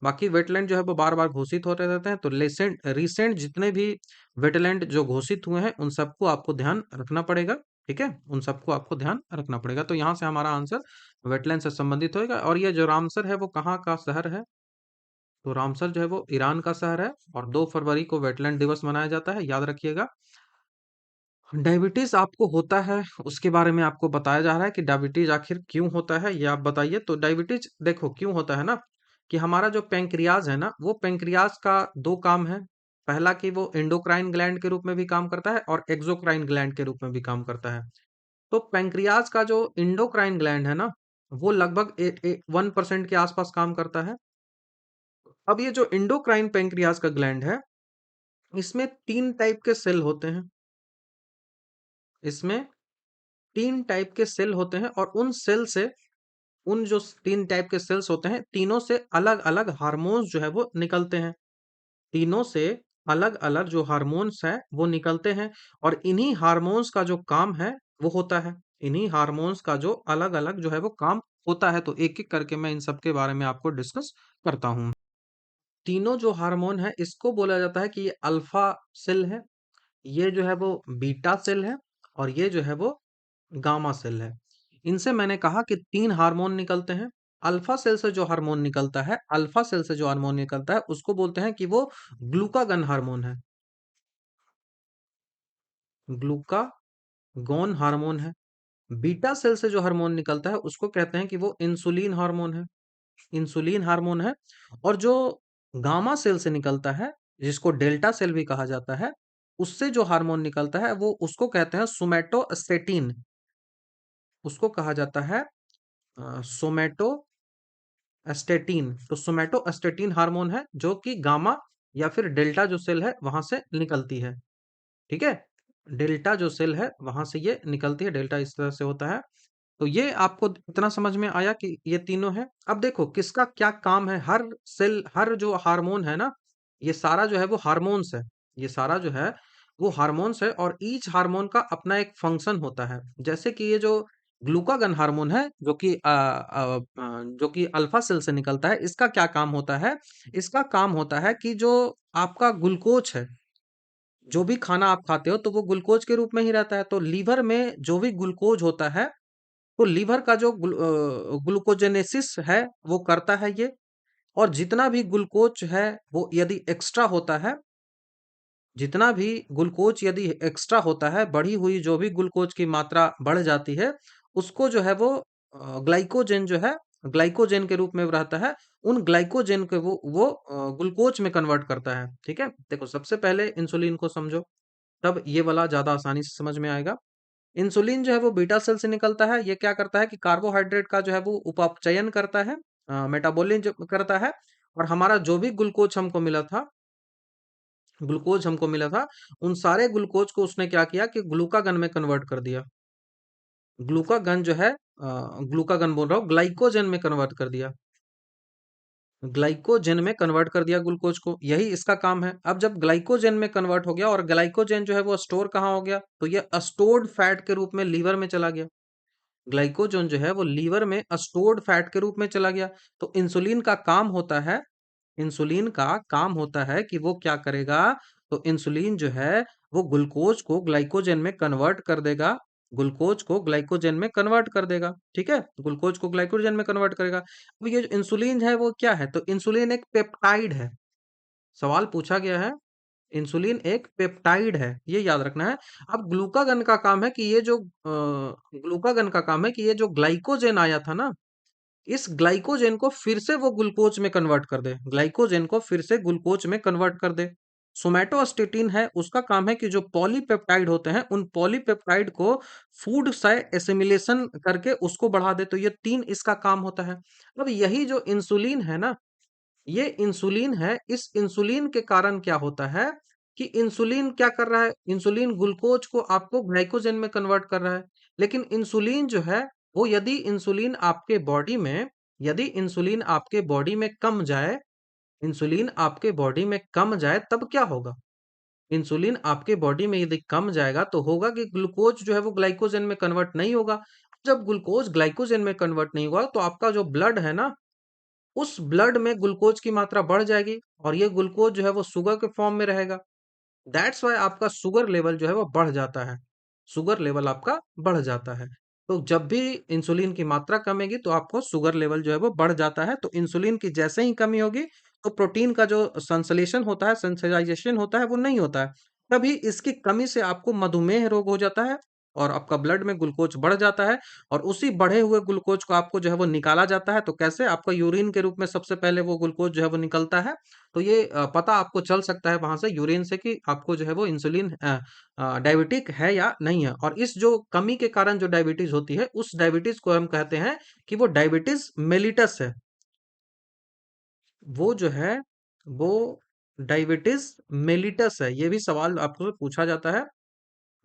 बाकी वेटलैंड जो है वो बार बार घोषित होते रहते हैं, तो रिसेंट रिसेंट जितने भी वेटलैंड जो घोषित हुए हैं उन सबको आपको ध्यान रखना पड़ेगा। ठीक है, उन सबको आपको ध्यान रखना पड़ेगा। तो यहाँ से हमारा आंसर वेटलैंड से संबंधित होएगा। और ये जो रामसर है वो कहाँ का शहर है, तो रामसर जो है वो ईरान का शहर है, और 2 फरवरी को वेटलैंड दिवस मनाया जाता है, याद रखिएगा। डायबिटीज आपको होता है, उसके बारे में आपको बताया जा रहा है कि डायबिटीज आखिर क्यों होता है, ये आप बताइए। तो डायबिटीज देखो क्यों होता है ना, कि हमारा जो पैंक्रियाज है ना, वो पैंक्रियाज का दो काम है। पहला कि वो एंडोक्राइन ग्लैंड के रूप में भी काम करता है और एक्सोक्राइन ग्लैंड के रूप में भी काम करता है। तो पैंक्रियाज का जो इंडोक्राइन ग्लैंड है ना, वो लगभग 1% के आसपास काम करता है। अब ये जो इंडोक्राइन पैंक्रियाज का ग्लैंड है, इसमें तीन टाइप के सेल होते हैं। इसमें तीन टाइप के सेल होते हैं और उन सेल से, उन जो तीन टाइप के सेल्स होते हैं, तीनों से अलग अलग हार्मोन्स जो है वो निकलते हैं। तीनों से अलग अलग जो हार्मोन्स है वो निकलते हैं। और इन्हीं हार्मोन्स का जो काम है वो होता है, इन्हीं हार्मोन्स का जो अलग अलग जो है वो काम होता है। तो एक एक करके मैं इन सब के बारे में आपको डिस्कस करता हूँ। तीनों जो हार्मोन है, इसको बोला जाता है कि ये अल्फा सेल है, ये जो है वो बीटा सेल है, और ये जो है वो गामा सेल है। इनसे मैंने कहा कि तीन हार्मोन निकलते हैं। अल्फा सेल से जो हार्मोन निकलता है, अल्फा सेल से जो हार्मोन निकलता है, उसको बोलते हैं कि वो ग्लूकागन हार्मोन है। ग्लूकागॉन हार्मोन है। बीटा सेल से जो हार्मोन निकलता है, उसको कहते हैं कि वो इंसुलिन हार्मोन है। इंसुलिन हार्मोन है। और जो गामा सेल से निकलता है, जिसको डेल्टा सेल भी कहा जाता है, उससे जो हार्मोन निकलता है, वो उसको कहते हैं सोमैटोस्टेटिन। उसको कहा जाता है सोमैटोस्टेटिन। तो सोमैटोस्टेटिन हार्मोन है जो कि गामा या फिर डेल्टा जो सेल है वहां से निकलती है। ठीक है, डेल्टा जो सेल है वहां से ये निकलती है, डेल्टा इस तरह से होता है। तो ये आपको इतना समझ में आया कि ये तीनों है। अब देखो किसका क्या काम है। हर सेल, हर जो हार्मोन है ना, ये सारा जो है वो हार्मोन्स है। ये सारा जो है वो हार्मोन्स है, और ईच हार्मोन का अपना एक फंक्शन होता है। जैसे कि ये जो ग्लूकागन हार्मोन है, जो कि अल्फा सेल से निकलता है, इसका क्या काम होता है। इसका काम होता है कि जो आपका ग्लूकोज है, जो भी खाना आप खाते हो तो वो ग्लूकोज के रूप में ही रहता है। तो लीवर में जो भी ग्लूकोज होता है, तो लीवर का जो ग्लूकोजेनेसिस है वो करता है ये। और जितना भी ग्लूकोज है वो यदि एक्स्ट्रा होता है, जितना भी ग्लूकोज यदि एक्स्ट्रा होता है, बढ़ी हुई जो भी ग्लूकोज की मात्रा बढ़ जाती है, उसको जो है वो ग्लाइकोजन जो है, ग्लाइकोजन के रूप में रहता है। उन ग्लाइकोजन के वो ग्लूकोज में कन्वर्ट करता है। ठीक है, देखो सबसे पहले इंसुलिन को समझो, तब ये वाला ज्यादा आसानी से समझ में आएगा। इंसुलिन जो है वो बीटा सेल से निकलता है। ये क्या करता है कि कार्बोहाइड्रेट का जो है वो उपापचयन करता है, मेटाबॉलिज्म करता है। और हमारा जो भी ग्लूकोज हमको मिला था, उन सारे ग्लूकोज को उसने क्या किया कि ग्लूकागन में कन्वर्ट कर दिया। ग्लूकागन जो है, ग्लूकागन बोल रहा हूँ, ग्लाइकोजन में कन्वर्ट कर दिया। ग्लाइकोजन में कन्वर्ट कर दिया ग्लूकोज को, यही इसका काम है। अब जब ग्लाइकोजन में कन्वर्ट हो गया और ग्लाइकोजन जो है वो स्टोर कहाँ हो गया, तो ये स्टोर्ड फैट के रूप में लीवर में चला गया। ग्लाइकोजन जो है वो लीवर में स्टोर्ड फैट के रूप में चला गया। तो इंसुलिन का काम होता है कि वो क्या करेगा। तो इंसुलिन जो है वो ग्लूकोज को ग्लाइकोजन में कन्वर्ट कर देगा। ग्लूकोज को ग्लाइकोजन में कन्वर्ट कर देगा। ठीक है, ग्लूकोज को ग्लाइकोजन में कन्वर्ट करेगा। अब ये जो इंसुलिन है वो क्या है, तो इंसुलिन एक पेप्टाइड है। सवाल पूछा गया है, इंसुलिन एक पेप्टाइड है, ये याद रखना है। अब ग्लूकागन का काम है कि ये जो ग्लाइकोजन आया था ना, इस ग्लाइकोजन को फिर से वो ग्लूकोज में कन्वर्ट कर दे, ग्लाइकोजन को फिर से ग्लूकोज में कन्वर्ट कर दे। सोमैटोस्टेटिन है, उसका काम है कि जो पॉलीपेप्टाइड होते हैं, उन पॉलीपेप्टाइड को फूड से एसिमिलेशन करके उसको बढ़ा दे। तो ये तीन इसका काम होता है। अब यही जो इंसुलिन है ना, ये इंसुलिन है, इस इंसुलिन के कारण क्या होता है कि इंसुलिन क्या कर रहा है, इंसुलिन ग्लूकोज को आपको ग्लाइकोजन में कन्वर्ट कर रहा है। लेकिन इंसुलिन जो है वो, यदि इंसुलिन आपके बॉडी में कम जाए, इंसुलिन आपके बॉडी में कम जाए तब क्या होगा। इंसुलिन आपके बॉडी में यदि कम जाएगा तो होगा कि ग्लूकोज जो है वो ग्लाइकोजन में कन्वर्ट नहीं होगा। जब ग्लूकोज ग्लाइकोजन में कन्वर्ट नहीं हुआ तो आपका जो ब्लड है ना, उस ब्लड में ग्लूकोज की मात्रा बढ़ जाएगी, और ये ग्लूकोज जो है वो शुगर के फॉर्म में रहेगा। दैट्स वाई आपका शुगर लेवल जो है वो बढ़ जाता है। शुगर लेवल आपका बढ़ जाता है। तो जब भी इंसुलिन की मात्रा कमेगी तो आपको शुगर लेवल जो है वो बढ़ जाता है। तो इंसुलिन की जैसे ही कमी होगी, तो प्रोटीन का जो संश्लेषण होता है, सेंसिटाइजेशन होता है, वो नहीं होता है। तभी इसकी कमी से आपको मधुमेह रोग हो जाता है और आपका ब्लड में ग्लूकोज बढ़ जाता है और उसी बढ़े हुए ग्लूकोज को आपको जो है वो निकाला जाता है। तो कैसे? आपका यूरिन के रूप में सबसे पहले वो ग्लूकोज जो है वो निकलता है। तो ये पता आपको चल सकता है वहां से यूरिन से कि आपको जो है वो इंसुलिन डायबिटिक है या नहीं है। और इस जो कमी के कारण जो डायबिटीज होती है, उस डायबिटीज को हम कहते हैं कि वो डायबिटीज मेलिटस है। वो जो है वो डायबिटीज मेलिटस है। ये भी सवाल आपको पूछा जाता है।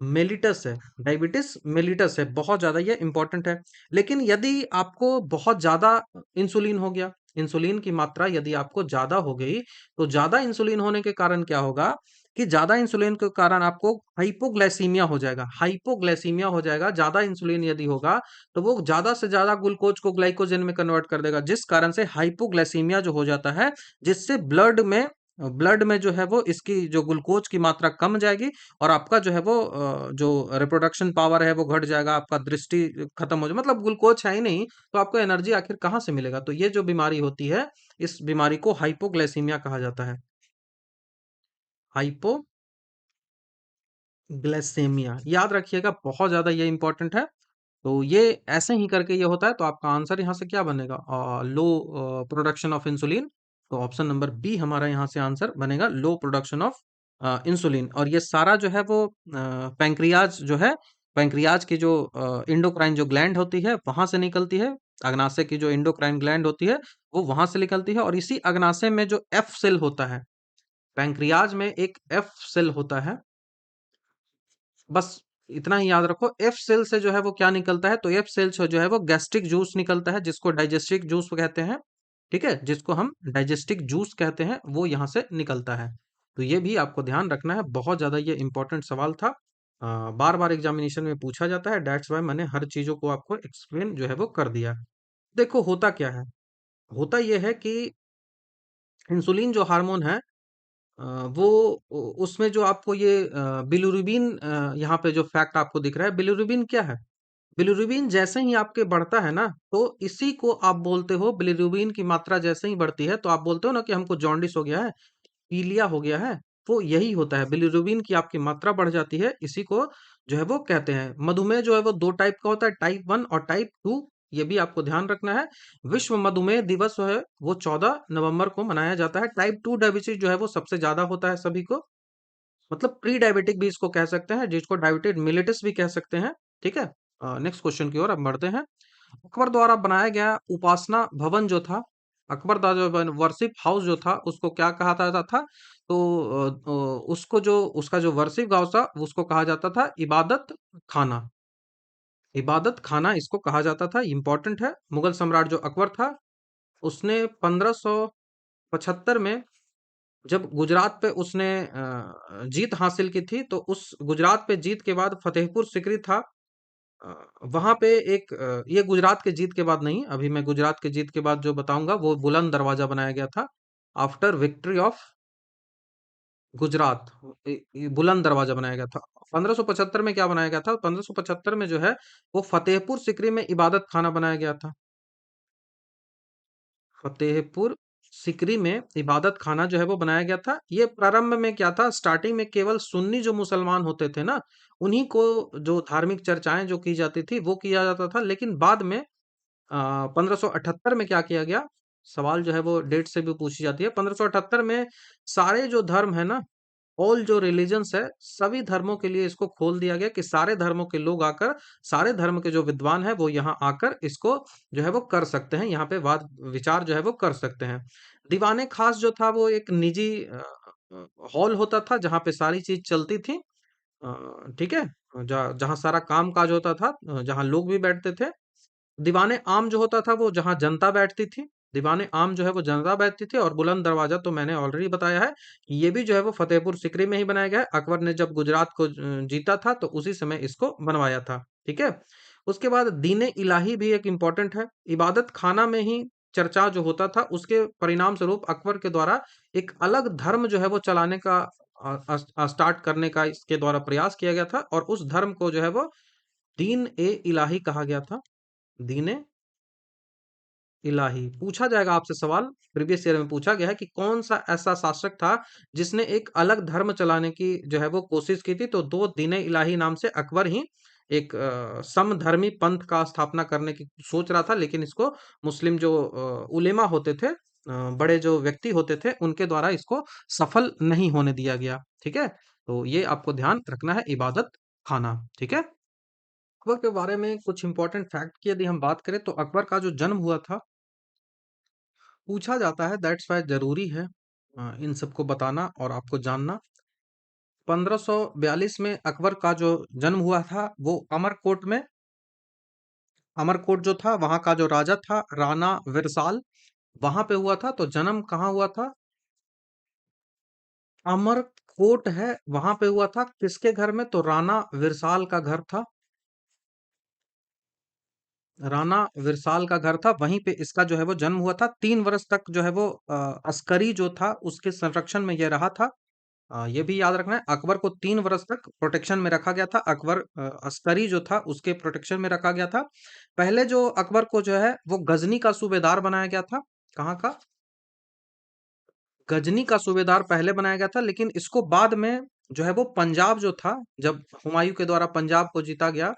मेलिटस है, डायबिटिस मेलिटस है, बहुत ज़्यादा ये इम्पोर्टेंट है। लेकिन यदि आपको बहुत ज़्यादा इंसुलिन हो गया, इंसुलिन की मात्रा यदि आपको ज़्यादा हो गई, तो ज़्यादा इंसुलिन होने के कारण क्या होगा कि ज़्यादा इंसुलिन के कारण आपको हाइपोग्लाइसीमिया हो जाएगा। हाइपोग्लाइसीमिया हो जाएगा, ज़्यादा इंसुलिन यदि होगा, तो वो ज़्यादा से ज़्यादा ग्लूकोज को ग्लाइकोजन में कन्वर्ट कर देगा, जिस कारण से हाइपोग्लाइसीमिया जो हो जाता है, जिससे ब्लड में जो है वो इसकी जो ग्लूकोज की मात्रा कम जाएगी और आपका जो है वो जो रिप्रोडक्शन पावर है वो घट जाएगा, आपका दृष्टि खत्म हो जाए, मतलब ग्लूकोज है ही नहीं तो आपको एनर्जी आखिर कहाँ से मिलेगा? तो ये जो बीमारी होती है, इस बीमारी को हाइपोग्लाइसीमिया कहा जाता है। हाइपोग्लाइसेमिया याद रखिएगा, बहुत ज्यादा ये इंपॉर्टेंट है। तो ये ऐसे ही करके ये होता है, तो आपका आंसर यहाँ से क्या बनेगा? लो प्रोडक्शन ऑफ इंसुलिन। तो ऑप्शन नंबर बी हमारा यहाँ से आंसर बनेगा, लो प्रोडक्शन ऑफ इंसुलिन। और ये सारा जो है वो पैंक्रियाज जो है, पैंक्रियाज की जो इंडोक्राइन जो ग्लैंड होती है वहां से निकलती है। अग्नाशय की जो इंडोक्राइन ग्लैंड होती है वो वहां से निकलती है, और इसी अग्नाशय में जो एफ सेल होता है, पैंक्रियाज में एक एफ सेल होता है। बस इतना ही याद रखो, एफ सेल से जो है वो क्या निकलता है? तो एफ सेल से जो है वो गैस्ट्रिक जूस निकलता है, जिसको डाइजेस्टिक जूस कहते हैं। ठीक है, जिसको हम डाइजेस्टिक जूस कहते हैं, वो यहाँ से निकलता है। तो ये भी आपको ध्यान रखना है, बहुत ज्यादा ये इंपॉर्टेंट सवाल था। बार बार एग्जामिनेशन में पूछा जाता है, दैट्स वाई मैंने हर चीजों को आपको एक्सप्लेन जो है वो कर दिया। देखो होता क्या है, होता ये है कि इंसुलिन जो हार्मोन है, अ, वो उसमें जो आपको ये बिलिरुबिन, यहाँ पे जो फैक्ट आपको दिख रहा है, बिलिरुबिन क्या है? बिलिरुबिन जैसे ही आपके बढ़ता है ना, तो इसी को आप बोलते हो, बिलिरुबिन की मात्रा जैसे ही बढ़ती है तो आप बोलते हो ना कि हमको जॉन्डिस हो गया है, पीलिया हो गया है। वो यही होता है, बिलिरुबिन की आपकी मात्रा बढ़ जाती है, इसी को जो है वो कहते हैं। मधुमेह जो है वो दो टाइप का होता है, टाइप वन और टाइप टू। ये भी आपको ध्यान रखना है। विश्व मधुमेह दिवस जो है वो 14 नवंबर को मनाया जाता है। टाइप टू डायबिटीज जो है वो सबसे ज्यादा होता है सभी को, मतलब प्री डायबिटिक भी इसको कह सकते हैं, जिसको डायबिटेड मिलेटस भी कह सकते हैं। ठीक है, नेक्स्ट क्वेश्चन की ओर अब बढ़ते हैं। अकबर द्वारा बनाया गया उपासना भवन जो था, अकबर द्वारा जो वर्शिप हाउस जो था, उसको क्या कहा जाता था? तो उसको जो उसका जो वर्शिप हाउस था उसको कहा जाता था इबादत खाना। इबादत खाना इसको कहा जाता था, इंपॉर्टेंट है। मुगल सम्राट जो अकबर था, उसने 1575 में जब गुजरात पे उसने जीत हासिल की थी, तो उस गुजरात पे जीत के बाद फतेहपुर सिकरी था। अ, वहां पे एक ये गुजरात के जीत के बाद नहीं, अभी मैं गुजरात के जीत के बाद जो बताऊंगा वो बुलंद दरवाजा बनाया गया था। आफ्टर विक्ट्री ऑफ गुजरात, बुलंद दरवाजा बनाया गया था। 1575 में क्या बनाया गया था? 1575 में जो है वो फतेहपुर सिकरी में इबादत खाना बनाया गया था। फतेहपुर सिकरी में इबादत खाना जो है वो बनाया गया था। ये प्रारंभ में क्या था, स्टार्टिंग में केवल सुन्नी जो मुसलमान होते थे ना, उन्हीं को जो धार्मिक चर्चाएं जो की जाती थी वो किया जाता था। लेकिन बाद में 1578 में क्या किया गया? सवाल जो है वो डेट से भी पूछी जाती है। 1578 में सारे जो धर्म है ना, ऑल जो रिलीजन्स है, सभी धर्मों के लिए इसको खोल दिया गया कि सारे धर्मों के लोग आकर, सारे धर्म के जो विद्वान है वो यहाँ आकर इसको जो है वो कर सकते हैं, यहाँ पे वाद विचार जो है वो कर सकते हैं। दीवाने खास जो था वो एक निजी हॉल होता था जहाँ पे सारी चीज चलती थी। ठीक है, जहाँ सारा काम काज होता था, जहाँ लोग भी बैठते थे। दीवाने आम जो होता था वो जहाँ जनता बैठती थी, दीवाने आम जो है वो जनता बैठती थी। और बुलंद दरवाजा तो मैंने ऑलरेडी बताया है, ये भी जो है वो फतेहपुर सिकरी में ही बनाया गया है। अकबर ने जब गुजरात को जीता था तो उसी समय इसको बनवाया था। ठीक है, उसके बाद दीने इलाही भी एक इम्पोर्टेंट है। इबादत खाना में ही चर्चा जो होता था, उसके परिणाम स्वरूप अकबर के द्वारा एक अलग धर्म जो है वो चलाने का स्टार्ट करने का इसके द्वारा प्रयास किया गया था, और उस धर्म को जो है वो दीन ए इलाही कहा गया था। दीन इलाही पूछा जाएगा आपसे सवाल। प्रीवियस ईयर में पूछा गया है कि कौन सा ऐसा शासक था जिसने एक अलग धर्म चलाने की जो है वो कोशिश की थी। तो दो दीने इलाही नाम से अकबर ही एक समधर्मी पंथ का स्थापना करने की सोच रहा था, लेकिन इसको मुस्लिम जो उलेमा होते थे, बड़े जो व्यक्ति होते थे, उनके द्वारा इसको सफल नहीं होने दिया गया। ठीक है, तो ये आपको ध्यान रखना है, इबादत खाना। ठीक है, अकबर के बारे में कुछ इंपॉर्टेंट फैक्ट की यदि हम बात करें तो अकबर का जो जन्म हुआ था, पूछा जाता है, दैट्स वाई जरूरी है इन सबको बताना और आपको जानना। 1542 में अकबर का जो जन्म हुआ था वो अमरकोट में, अमरकोट जो था वहां का जो राजा था राणा विरसाल, वहां पे हुआ था। तो जन्म कहाँ हुआ था? अमरकोट है, वहां पे हुआ था। किसके घर में? तो राणा विरसाल का घर था। राणा विरसाल का घर था, वहीं पे इसका जो है वो जन्म हुआ था। 3 वर्ष तक जो है वो अस्करी जो था उसके संरक्षण में ये रहा था। ये भी याद रखना है, अकबर को 3 वर्ष तक प्रोटेक्शन में रखा गया था। अकबर अस्करी जो था उसके प्रोटेक्शन में रखा गया था। पहले जो अकबर को जो है वो गजनी का सूबेदार बनाया गया था। कहाँ का? गजनी का सूबेदार पहले बनाया गया था, लेकिन इसको बाद में जो है वो पंजाब जो था, जब हुमायूं के द्वारा पंजाब को जीता गया,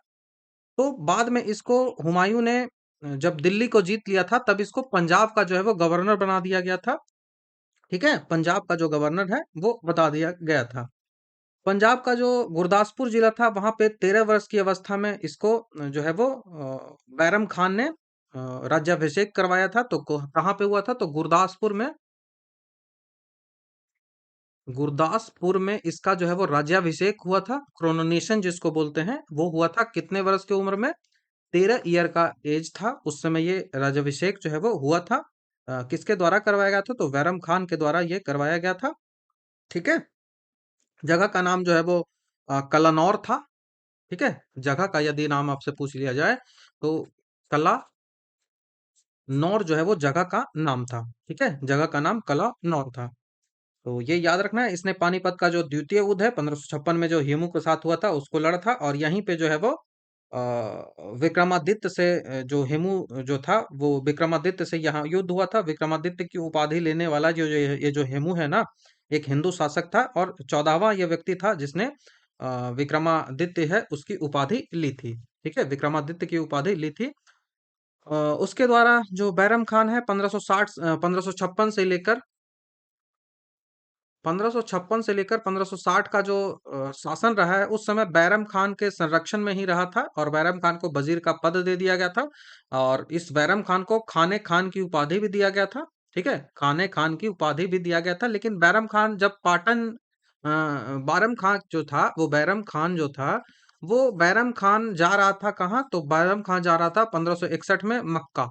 तो बाद में इसको हुमायूं ने जब दिल्ली को जीत लिया था तब इसको पंजाब का जो है वो गवर्नर बना दिया गया था। ठीक है, पंजाब का जो गवर्नर है वो बता दिया गया था। पंजाब का जो गुरदासपुर जिला था वहां पे 13 वर्ष की अवस्था में इसको जो है वो बैरम खान ने राज्याभिषेक करवाया था। तो कहाँ पे हुआ था? तो गुरदासपुर में। गुरदासपुर में इसका जो है वो राज्याभिषेक हुआ था, क्रोनोनेशन जिसको बोलते हैं, वो हुआ था कितने वर्ष की उम्र में? 13 ईयर का एज था उस समय ये राज्याभिषेक जो है वो हुआ था। किसके द्वारा करवाया गया था? तो बैरम खान के द्वारा ये करवाया गया था। ठीक है, जगह का नाम जो है वो कलानौर था। ठीक है, जगह का यदि नाम आपसे पूछ लिया जाए तो कला नौर जो है वो जगह का नाम था। ठीक है, जगह का नाम कला नौर था। तो ये याद रखना है। इसने पानीपत का जो द्वितीय युद्ध है 1556 में जो हेमू के साथ हुआ था उसको लड़ा था, और यहीं पे जो है वो विक्रमादित्य से जो हेमू जो था वो विक्रमादित्य से यहाँ युद्ध हुआ था। विक्रमादित्य की उपाधि लेने वाला जो ये जो हेमू है ना, एक हिंदू शासक था और 14वां ये व्यक्ति था जिसने विक्रमादित्य है उसकी उपाधि ली थी। ठीक है, विक्रमादित्य की उपाधि ली थी। उसके द्वारा जो बैरम खान है 1556 से लेकर 1556 से लेकर 1560 का जो शासन रहा है, उस समय बैरम खान के संरक्षण में ही रहा था और बैरम खान को वजीर का पद दे दिया गया था। और इस बैरम खान को खाने खान की उपाधि भी दिया गया था। ठीक है, खाने खान की उपाधि भी दिया गया था। लेकिन बैरम खान जब पाटन बैरम खान जो था वो बैरम खान जो था वो बैरम खान जा रहा था कहाँ? तो बैरम खान जा रहा था 1561 में मक्का,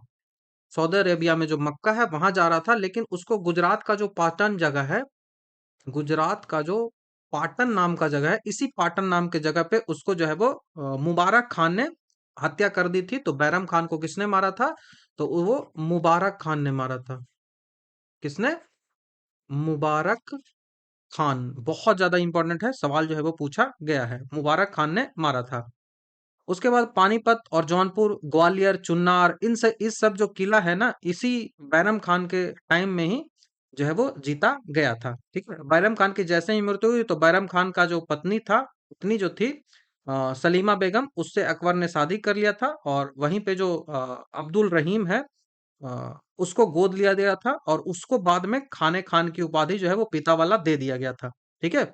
सऊदी अरेबिया में जो मक्का है वहां जा रहा था। लेकिन उसको गुजरात का जो पाटन जगह है, गुजरात का जो पाटन नाम का जगह है, इसी पाटन नाम के जगह पे उसको जो है वो मुबारक खान ने हत्या कर दी थी। तो बैरम खान को किसने मारा था? तो वो मुबारक खान ने मारा था। किसने? मुबारक खान। बहुत ज्यादा इंपॉर्टेंट है, सवाल जो है वो पूछा गया है, मुबारक खान ने मारा था। उसके बाद पानीपत और जौनपुर, ग्वालियर, चुन्नार, इस सब जो किला है ना, इसी बैरम खान के टाइम में ही जो है वो जीता गया था। ठीक है, बैरम खान की जैसे ही मृत्यु हुई तो बैरम खान का जो पत्नी था, पत्नी जो थी सलीमा बेगम, उससे अकबर ने शादी कर लिया था। और वहीं पे जो अब्दुल रहीम है, उसको गोद लिया गया था और उसको बाद में खाने खान की उपाधि जो है वो पिता वाला दे दिया गया था। ठीक है,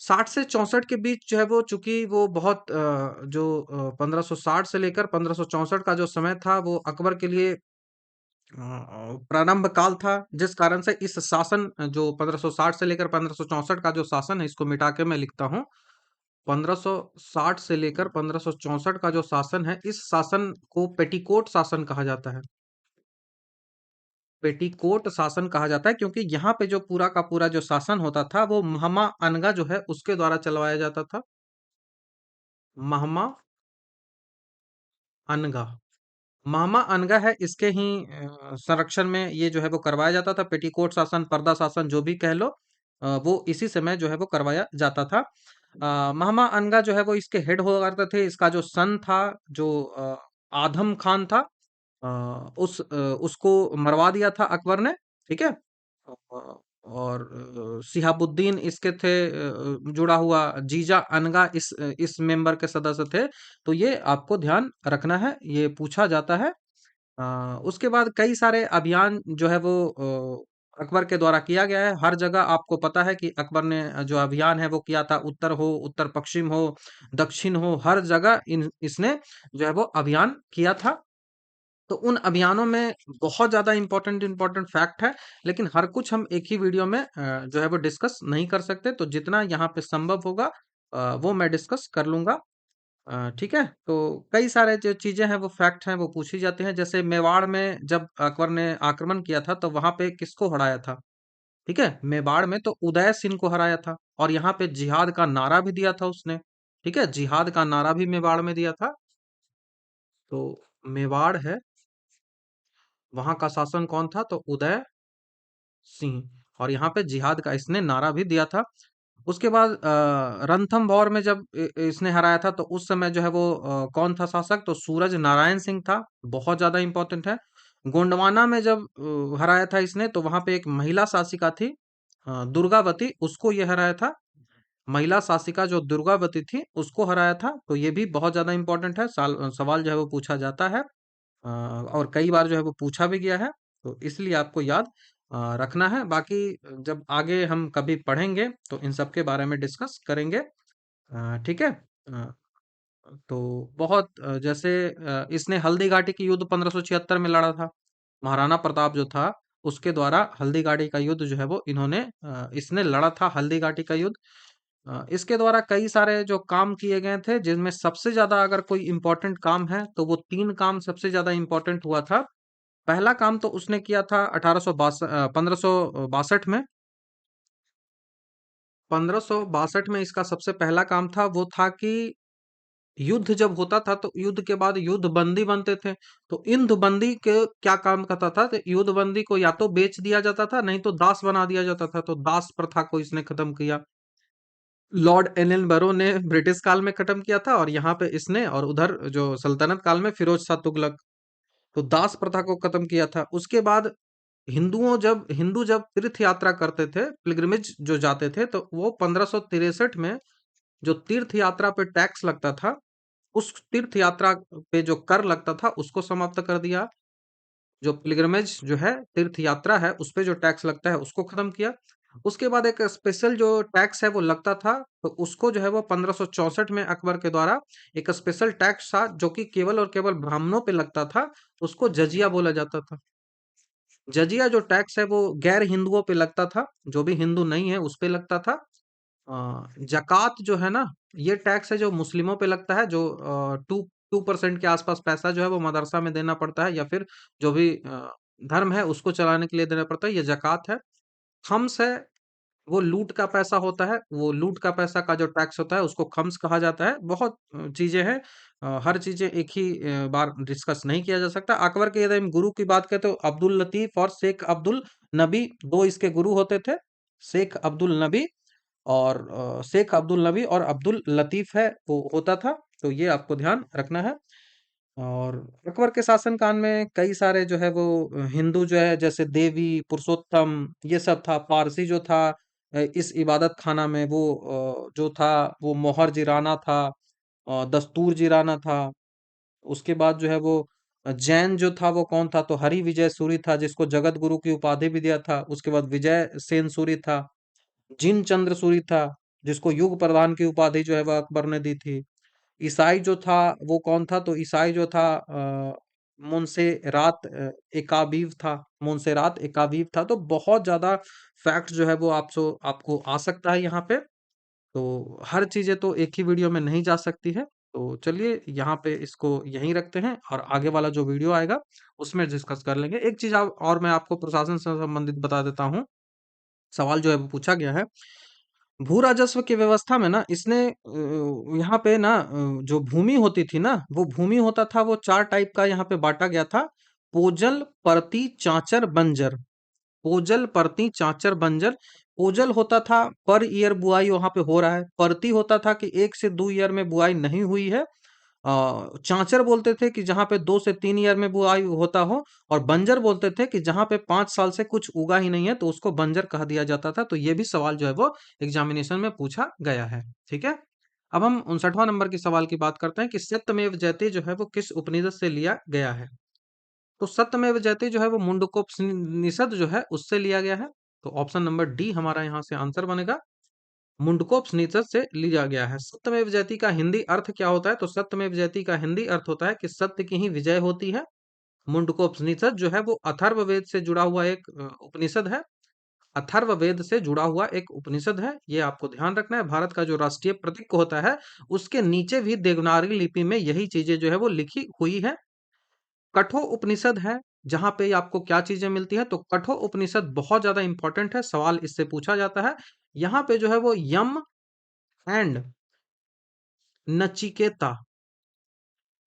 60 से 64 के बीच जो है वो, चूंकि वो बहुत 1560 से लेकर 1564 का जो समय था वो अकबर के लिए प्रारंभ काल था, जिस कारण से इस शासन जो 1560 से लेकर 1564 का जो शासन है, इसको मिटा के मैं लिखता हूँ। 1560 से लेकर 1564 का जो शासन है, इस शासन को पेटीकोट शासन कहा जाता है। पेटीकोट शासन कहा जाता है क्योंकि यहाँ पे जो पूरा का पूरा जो शासन होता था वो महमा अनगा जो है उसके द्वारा चलवाया जाता था। महमा अनगा, महमा अनगा है, इसके ही संरक्षण में ये जो है वो करवाया जाता था। पेटीकोट शासन, पर्दा शासन, जो भी कह लो, वो इसी समय जो है वो करवाया जाता था। महमा अनगा जो है वो इसके हेड हुआ करते थे। इसका जो सन था, जो आधम खान था, अ, उसको मरवा दिया था अकबर ने, ठीक है? और शिहाबुद्दीन इसके थे जुड़ा हुआ, जीजा अनगा इस मेंबर के सदस्य थे। तो ये आपको ध्यान रखना है, ये पूछा जाता है। उसके बाद कई सारे अभियान जो है वो अकबर के द्वारा किया गया है। हर जगह आपको पता है कि अकबर ने जो अभियान है वो किया था, उत्तर हो, उत्तर पश्चिम हो, दक्षिण हो, हर जगह इन इसने जो है वो अभियान किया था। तो उन अभियानों में बहुत ज़्यादा इम्पोर्टेंट इम्पोर्टेंट फैक्ट है, लेकिन हर कुछ हम एक ही वीडियो में जो है वो डिस्कस नहीं कर सकते। तो जितना यहाँ पे संभव होगा वो मैं डिस्कस कर लूँगा। ठीक है? तो कई सारे जो चीज़ें हैं वो फैक्ट हैं वो पूछी जाती हैं। जैसे मेवाड़ में जब अकबर ने आक्रमण किया था तो वहाँ पे किसको हराया था? ठीक है? मेवाड़ में तो उदय सिंह को हराया था और यहाँ पे जिहाद का नारा भी दिया था उसने। ठीक है? जिहाद का नारा भी मेवाड़ में दिया था। तो मेवाड़ है, वहाँ का शासन कौन था? तो उदय सिंह। और यहाँ पे जिहाद का इसने नारा भी दिया था। उसके बाद रणथंभौर में जब इसने हराया था तो उस समय जो है वो कौन था शासक? तो सूरज नारायण सिंह था। बहुत ज्यादा इंपॉर्टेंट है। गोंडवाना में जब हराया था इसने तो वहां पे एक महिला शासिका थी, दुर्गावती, उसको ये हराया था। महिला शासिका जो दुर्गावती थी उसको हराया था। तो ये भी बहुत ज्यादा इंपॉर्टेंट है, सवाल जो है वो पूछा जाता है। और कई बार जो है वो पूछा भी गया है। तो इसलिए आपको याद रखना है। बाकी जब आगे हम कभी पढ़ेंगे तो इन सब के बारे में डिस्कस करेंगे। ठीक है? तो बहुत जैसे इसने हल्दी घाटी की युद्ध 1576 में लड़ा था। महाराणा प्रताप जो था उसके द्वारा हल्दी घाटी का युद्ध जो है वो इसने लड़ा था, हल्दी घाटी का युद्ध। इसके द्वारा कई सारे जो काम किए गए थे, जिनमें सबसे ज्यादा अगर कोई इम्पोर्टेंट काम है तो वो तीन काम सबसे ज्यादा इम्पोर्टेंट हुआ था। पहला काम तो उसने किया था 1562 में। 1562 में इसका सबसे पहला काम था, वो था कि युद्ध जब होता था तो युद्ध के बाद युद्ध बंदी बनते थे। तो युद्ध बंदी के क्या काम करता था? तो युद्ध बंदी को या तो बेच दिया जाता था, नहीं तो दास बना दिया जाता था। तो दास प्रथा को इसने खत्म किया। लॉर्ड एलन बरो ने ब्रिटिश काल में खत्म किया था, और यहाँ पे इसने, और उधर जो सल्तनत काल में फिरोज शाह तुगलक। तो दास प्रथा को खत्म किया था। उसके बाद हिंदू जब तीर्थ यात्रा करते थे, पिलग्रिमेज जो जाते थे, तो वो 1563 में जो तीर्थ यात्रा पे टैक्स लगता था, उस तीर्थ यात्रा पे जो कर लगता था उसको समाप्त कर दिया। जो पिलग्रिमेज जो है, तीर्थ यात्रा है, उस पे जो टैक्स लगता है उसको खत्म किया। उसके बाद एक स्पेशल जो टैक्स है वो लगता था, तो उसको जो है वो 1564 में अकबर के द्वारा एक स्पेशल टैक्स था जो कि केवल और केवल ब्राह्मणों पे लगता था। उसको जजिया बोला जाता था। जजिया जो टैक्स है वो गैर हिंदुओं पे लगता था, जो भी हिंदू नहीं है उस पे लगता था। जकात जो है ना, ये टैक्स है जो मुस्लिमों पे लगता है, जो 2% के आसपास पैसा जो है वो मदरसा में देना पड़ता है, या फिर जो भी धर्म है उसको चलाने के लिए देना पड़ता है, ये जकात है। खम्स है, वो लूट का पैसा होता है, वो लूट का पैसा का जो टैक्स होता है उसको खम्स कहा जाता है। बहुत चीजें हैं, हर चीजें एक ही बार डिस्कस नहीं किया जा सकता। अकबर के यदि हम गुरु की बात करें तो अब्दुल लतीफ और शेख अब्दुल नबी, दो इसके गुरु होते थे। शेख अब्दुल नबी और शेख अब्दुल नबी और अब्दुल लतीफ है वो होता था। तो ये आपको ध्यान रखना है। और अकबर के शासनकाल में कई सारे जो है वो हिंदू जो है, जैसे देवी पुरुषोत्तम, ये सब था। पारसी जो था, इस इबादत खाना में वो जो था वो मोहर जिराना था, दस्तूर जिराना था। उसके बाद जो है वो जैन जो था वो कौन था? तो हरि विजय सूरी था, जिसको जगत गुरु की उपाधि भी दिया था। उसके बाद विजय सेन सूरी था। जिन चंद्र सूरी था, जिसको युग प्रधान की उपाधि जो है वह अकबर ने दी थी। ईसाई जो था वो कौन था? तो ईसाई जो था मुंसेरात एकाबीव था। मुंसेरात एकाबीव था। तो बहुत ज्यादा फैक्ट जो है वो आपको आ सकता है यहाँ पे। तो हर चीजें तो एक ही वीडियो में नहीं जा सकती है। तो चलिए यहाँ पे इसको यहीं रखते हैं, और आगे वाला जो वीडियो आएगा उसमें डिस्कस कर लेंगे। एक चीज और मैं आपको प्रशासन से संबंधित बता देता हूँ। सवाल जो है वो पूछा गया है। भू राजस्व की व्यवस्था में ना इसने यहाँ पे ना जो भूमि होती थी ना, वो भूमि होता था वो चार टाइप का यहाँ पे बांटा गया था। पोजल, परती, चांचर, बंजर। पोजल, परती, चांचर, बंजर। पोजल होता था पर ईयर बुआई वहां पे हो रहा है। परती होता था कि 1 से 2 ईयर में बुआई नहीं हुई है। चांचर बोलते थे कि जहाँ पे 2 से 3 ईयर में बुआई होता हो, और बंजर बोलते थे कि जहाँ पे 5 साल से कुछ उगा ही नहीं है तो उसको बंजर कह दिया जाता था। तो ये भी सवाल जो है वो एग्जामिनेशन में पूछा गया है। ठीक है। अब हम 59वां नंबर के सवाल की बात करते हैं कि सत्यमेव जयते जो है वो किस उपनिषद से लिया गया है। तो सत्यमेव जयते जो है वो मुंडकोपनिषद जो है उससे लिया गया है। तो ऑप्शन नंबर डी हमारा यहाँ से आंसर बनेगा। मुंडकोपनिषद से लिया गया है। सत्यमेव जयते का हिंदी अर्थ क्या होता है? तो सत्यमेव जयते का हिंदी अर्थ होता है कि सत्य की ही विजय होती है। मुंडकोपनिषद जो है वो अथर्ववेद से जुड़ा हुआ एक उपनिषद है। अथर्ववेद से जुड़ा हुआ एक उपनिषद है, ये आपको ध्यान रखना है। भारत का जो राष्ट्रीय प्रतीक होता है उसके नीचे भी देवनागरी लिपि में यही चीजें जो है वो लिखी हुई है। कठोर उपनिषद है, जहां पे आपको क्या चीजें मिलती है? तो कठोर उपनिषद बहुत ज्यादा इंपॉर्टेंट है, सवाल इससे पूछा जाता है। यहाँ पे जो है वो यम एंड नचिकेता,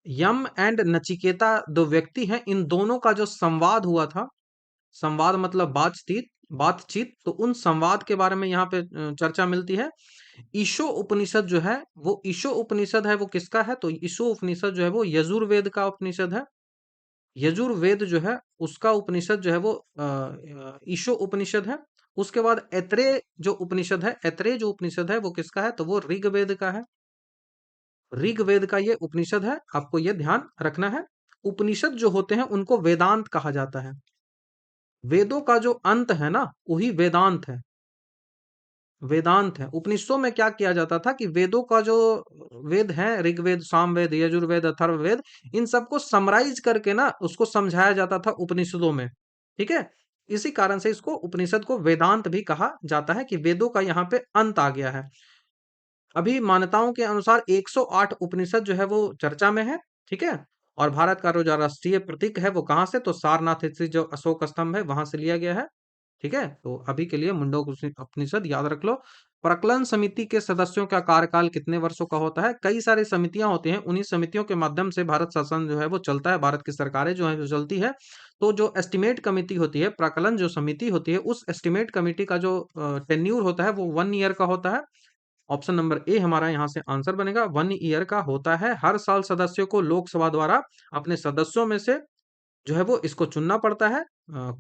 यम एंड नचिकेता दो व्यक्ति हैं, इन दोनों का जो संवाद हुआ था, संवाद मतलब बातचीत, बातचीत, तो उन संवाद के बारे में यहाँ पे चर्चा मिलती है। ईशो उपनिषद जो है वो, ईशो उपनिषद है वो किसका है? तो ईशो उपनिषद जो है वो यजुर्वेद का उपनिषद है। यजुर्वेद जो है उसका उपनिषद जो है वो ईशो उपनिषद है। उसके बाद ऐत्रेय जो उपनिषद है, ऐत्रेय जो उपनिषद है वो किसका है? तो वो ऋग्वेद का है। ऋग्वेद का ये उपनिषद है, आपको ये ध्यान रखना है। उपनिषद जो होते हैं उनको वेदांत कहा जाता है। वेदों का जो अंत है ना वही वेदांत है, वेदांत है। उपनिषदों में क्या किया जाता था कि वेदों का जो वेद है, ऋग्वेद, सामवेद, यजुर्वेद, अथर्ववेद, इन सबको समराइज करके ना उसको समझाया जाता था उपनिषदों में। ठीक है। इसी कारण से इसको उपनिषद को वेदांत भी कहा जाता है कि वेदों का यहाँ पे अंत आ गया है। अभी मान्यताओं के अनुसार 108 उपनिषद जो है वो चर्चा में है। ठीक है। और भारत का जो राष्ट्रीय प्रतीक है वो कहाँ से? तो सारनाथ स्थित जो अशोक स्तंभ है वहां से लिया गया है। ठीक है। तो अभी के लिए मुंडक उपनिषद याद रख लो। प्रकलन समिति के सदस्यों का कार्यकाल कितने वर्षों का होता है? कई सारी समितियां होती हैं, उन्हीं समितियों के माध्यम से भारत शासन जो है वो चलता है, भारत की सरकारें जो है जो चलती है। तो जो एस्टिमेट कमिटी होती है, प्राकलन जो समिति होती है, उस एस्टिमेट कमिटी का जो टेन्यूर होता है वो 1 ईयर का होता है। ऑप्शन नंबर ए हमारा यहाँ से आंसर बनेगा, 1 ईयर का होता है। हर साल सदस्यों को लोकसभा द्वारा अपने सदस्यों में से जो है वो इसको चुनना पड़ता है।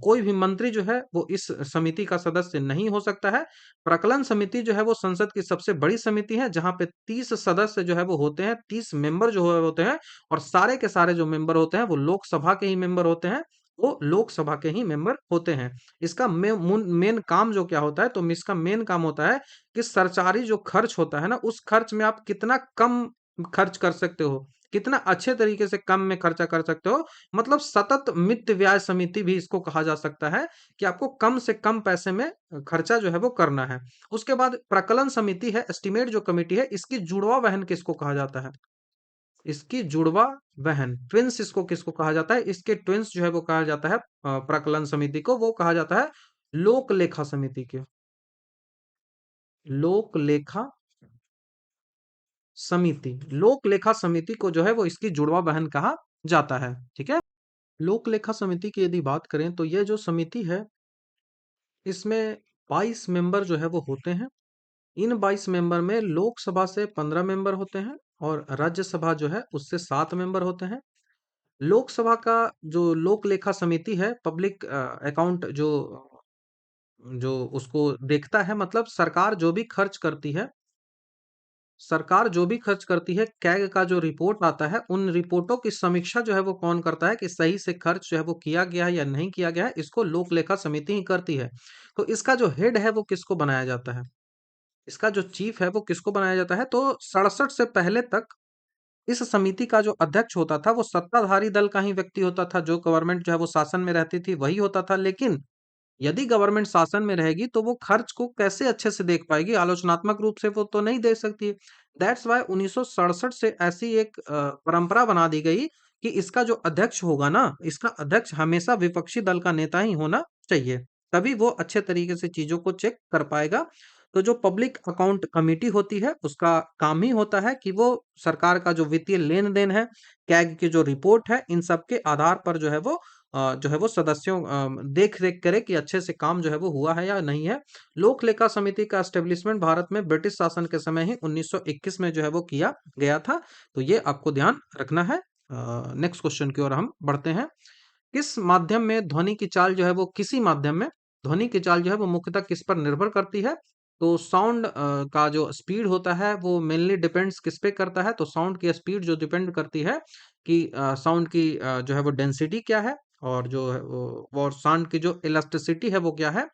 कोई भी मंत्री जो है वो इस समिति का सदस्य नहीं हो सकता है। प्रकलन समिति जो है वो संसद की सबसे बड़ी समिति है, जहां पे 30 सदस्य जो है वो होते हैं, 30 मेंबर जो है होते हैं, और सारे के सारे जो मेंबर होते हैं वो लोकसभा के ही मेंबर होते हैं, वो लोकसभा के ही मेंबर होते हैं। इसका मेन काम जो क्या होता है? तो इसका मेन काम होता है कि सरकारी जो खर्च होता है ना, उस खर्च में आप कितना कम खर्च कर सकते हो, कितना अच्छे तरीके से कम में खर्चा कर सकते हो। मतलब सतत मित व्यय समिति भी इसको कहा जा सकता है, कि आपको कम से कम पैसे में खर्चा जो है वो करना है। उसके बाद प्रकलन समिति है, एस्टिमेट जो कमेटी है, इसकी जुड़वा बहन किसको कहा जाता है? इसकी जुड़वा बहन, ट्विंस इसको किसको कहा जाता है? इसके ट्विंस जो है वो कहा जाता है प्रकलन समिति को, वो कहा जाता है लोक लेखा समिति के, लोक लेखा समिति, लोक लेखा समिति को जो है वो इसकी जुड़वा बहन कहा जाता है। ठीक है। लोक लेखा समिति की यदि बात करें तो ये जो समिति है इसमें 22 मेंबर जो है वो होते हैं। इन 22 मेंबर में लोकसभा से 15 मेंबर होते हैं, और राज्यसभा जो है उससे 7 मेंबर होते हैं। लोकसभा का जो लोक लेखा समिति है, पब्लिक अकाउंट जो जो उसको देखता है, मतलब सरकार जो भी खर्च करती है, सरकार जो भी खर्च करती है, कैग का जो रिपोर्ट आता है, उन रिपोर्टों की समीक्षा जो है वो कौन करता है कि सही से खर्च जो है वो किया गया है या नहीं किया गया है? इसको लोक लेखा समिति ही करती है। तो इसका जो हेड है वो किसको बनाया जाता है? इसका जो चीफ है वो किसको बनाया जाता है? तो 67 से पहले तक इस समिति का जो अध्यक्ष होता था वो सत्ताधारी दल का ही व्यक्ति होता था, जो गवर्नमेंट जो है वो शासन में रहती थी वही होता था। लेकिन यदि गवर्नमेंट शासन में रहेगी तो वो खर्च को कैसे अच्छे से देख पाएगी? आलोचनात्मक रूप से वो तो नहीं देख सकती है। दैट्स वाई 1967 से ऐसी एक परंपरा बना दी गई कि इसका जो अध्यक्ष होगा ना, इसका अध्यक्ष हमेशा विपक्षी दल का नेता ही होना चाहिए, तभी वो अच्छे तरीके से चीजों को चेक कर पाएगा। तो जो पब्लिक अकाउंट कमेटी होती है उसका काम ही होता है कि वो सरकार का जो वित्तीय लेन देन है, कैग की जो रिपोर्ट है, इन सब के आधार पर जो है वो जो है वो सदस्यों देख रेख करे कि अच्छे से काम जो है वो हुआ है या नहीं है। लोक लेखा समिति का एस्टेब्लिशमेंट भारत में ब्रिटिश शासन के समय ही 1921 में जो है वो किया गया था। तो ये आपको ध्यान रखना है। नेक्स्ट क्वेश्चन की ओर हम बढ़ते हैं। किस माध्यम में ध्वनि की चाल जो है वो किसी माध्यम में ध्वनि की चाल जो है वो मुख्यतः किस पर निर्भर करती है? तो साउंड का जो स्पीड होता है वो मेनली डिपेंड्स किस पे करता है? तो साउंड की स्पीड जो डिपेंड करती है कि साउंड की जो है वो डेंसिटी क्या है, और जो है वो और साउंड की जो इलास्टिसिटी है वो क्या है।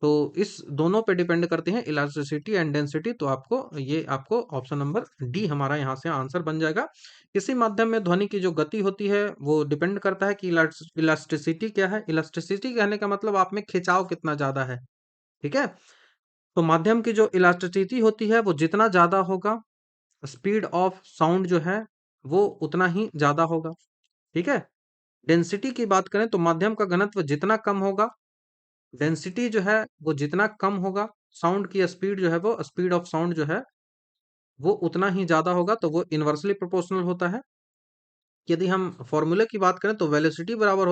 तो इस दोनों पे डिपेंड करती है, इलास्टिसिटी एंड डेंसिटी। तो आपको ऑप्शन नंबर डी हमारा यहाँ से आंसर बन जाएगा। किसी माध्यम में ध्वनि की जो गति होती है वो डिपेंड करता है कि इलास्टिसिटी क्या है। इलास्टिसिटी कहने का मतलब आप में खिंचाव कितना ज्यादा है। ठीक है। तो माध्यम की जो इलास्टिसिटी होती है वो जितना ज्यादा होगा, स्पीड ऑफ साउंड जो है वो उतना ही ज्यादा होगा। ठीक है। डेंसिटी की बात करें तो माध्यम का घनत्व जितना कम होगा, डेंसिटी जो है वो जितना कम होगा, साउंड की स्पीड जो है वो स्पीड ऑफ साउंड जो है वो उतना ही ज्यादा होगा। तो वो इनवर्सली प्रोपोर्शनल होता है। यदि हम फॉर्मूले की बात करें तो वेलोसिटी बराबर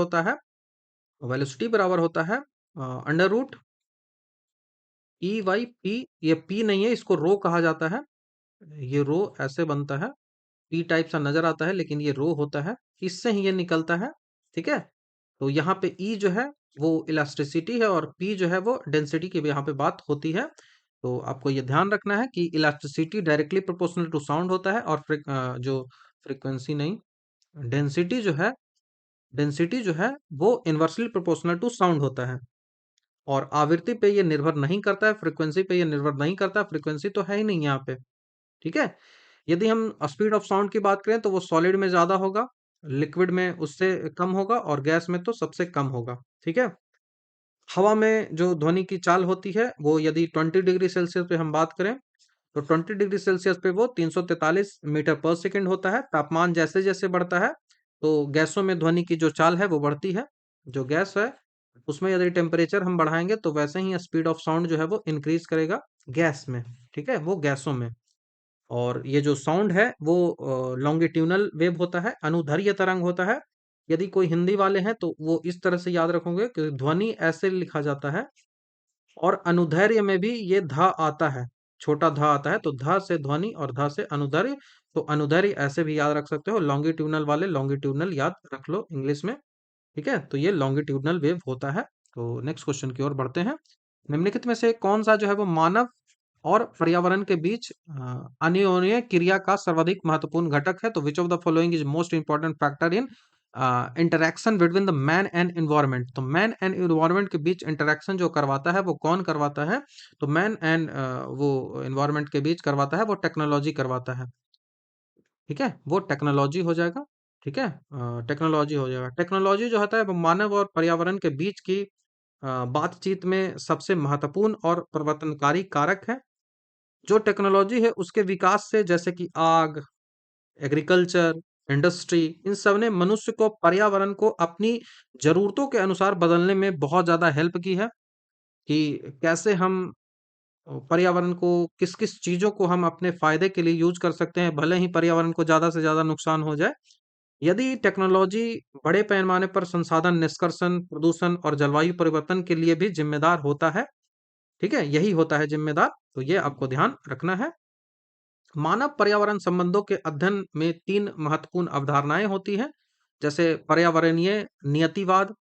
होता है under root E by P. ये पी नहीं है, इसको रो कहा जाता है। ये रो ऐसे बनता है, पी टाइप सा नजर आता है लेकिन ये रो होता है, इससे ही ये निकलता है। ठीक है। तो यहाँ पे ई जो है वो इलास्टिसिटी है और पी जो है वो डेंसिटी की यहाँ पे बात होती है। तो आपको ये ध्यान रखना है कि elasticity directly proportional to sound होता है, और जो फ्रीक्वेंसी नहीं, डेंसिटी जो है डेंसिटी जो है वो इनवर्सली प्रोपोर्शनल टू साउंड होता है। और आवृत्ति पे ये निर्भर नहीं करता है, फ्रीक्वेंसी पे ये निर्भर नहीं करता, फ्रीक्वेंसी तो है ही नहीं यहाँ पे। ठीक है। यदि हम स्पीड ऑफ साउंड की बात करें तो वो सॉलिड में ज्यादा होगा, लिक्विड में उससे कम होगा, और गैस में तो सबसे कम होगा। ठीक है। हवा में जो ध्वनि की चाल होती है वो यदि 20 डिग्री सेल्सियस पे हम बात करें तो 20 डिग्री सेल्सियस पे वो 343 मीटर पर सेकंड होता है। तापमान जैसे जैसे बढ़ता है तो गैसों में ध्वनि की जो चाल है वो बढ़ती है। जो गैस है उसमें यदि टेम्परेचर हम बढ़ाएंगे तो वैसे ही स्पीड ऑफ साउंड जो है वो इंक्रीज करेगा गैस में। ठीक है, वो गैसों में। और ये जो साउंड है वो लॉन्गिट्यूनल वेव होता है, अनुदैर्ध्य तरंग होता है। यदि कोई हिंदी वाले हैं तो वो इस तरह से याद रखोगे कि ध्वनि ऐसे लिखा जाता है, और अनुदैर्ध्य में भी ये ध आता है, छोटा ध आता है। तो ध से ध्वनि और ध से अनुदैर्ध्य। तो अनुदैर्ध्य ऐसे भी याद रख सकते हो, लॉन्गिट्यूनल वाले लॉन्गिट्यूनल याद रख लो इंग्लिश में। ठीक है, तो ये लॉन्गिट्यूडनल वेव होता है। तो नेक्स्ट क्वेश्चन की ओर बढ़ते हैं। निम्नलिखित में से कौन सा जो है वो मानव और पर्यावरण के बीच अन्योन्य क्रिया का सर्वाधिक महत्वपूर्ण घटक है? तो which of the following is most important factor in interaction between the man and environment? तो मैन एंड एनवायरनमेंट के बीच इंटरेक्शन जो करवाता है वो कौन करवाता है? तो मैन एंड वो एनवायरनमेंट के बीच करवाता है वो टेक्नोलॉजी करवाता है। ठीक है, वो टेक्नोलॉजी हो जाएगा। ठीक है, टेक्नोलॉजी हो जाएगा। टेक्नोलॉजी जो होता है वो मानव और पर्यावरण के बीच की बातचीत में सबसे महत्वपूर्ण और परिवर्तनकारी कारक है। जो टेक्नोलॉजी है उसके विकास से, जैसे कि आग, एग्रीकल्चर, इंडस्ट्री, इन सब ने मनुष्य को पर्यावरण को अपनी जरूरतों के अनुसार बदलने में बहुत ज्यादा हेल्प की है। कि कैसे हम पर्यावरण को, किस किस चीजों को हम अपने फायदे के लिए यूज कर सकते हैं, भले ही पर्यावरण को ज्यादा से ज्यादा नुकसान हो जाए। यदि टेक्नोलॉजी बड़े पैमाने पर संसाधन निष्कर्षण, प्रदूषण और जलवायु परिवर्तन के लिए भी जिम्मेदार होता है। ठीक है, यही होता है जिम्मेदार। तो ये आपको ध्यान रखना है। मानव पर्यावरण संबंधों के अध्ययन में तीन महत्वपूर्ण अवधारणाएं होती हैं, जैसे पर्यावरणीय नियतिवाद,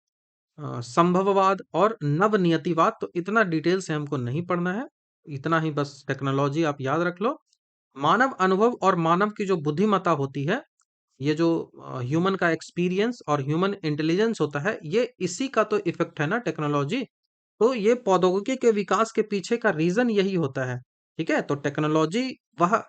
संभववाद और नव नियतिवाद। तो इतना डिटेल से हमको नहीं पढ़ना है, इतना ही बस टेक्नोलॉजी आप याद रख लो। मानव अनुभव और मानव की जो बुद्धिमत्ता होती है, ये जो ह्यूमन का एक्सपीरियंस और ह्यूमन इंटेलिजेंस होता है, ये इसी का तो इफेक्ट है ना टेक्नोलॉजी। तो ये प्रौद्योगिकी के विकास के पीछे का रीजन यही होता है। ठीक है, तो टेक्नोलॉजी वह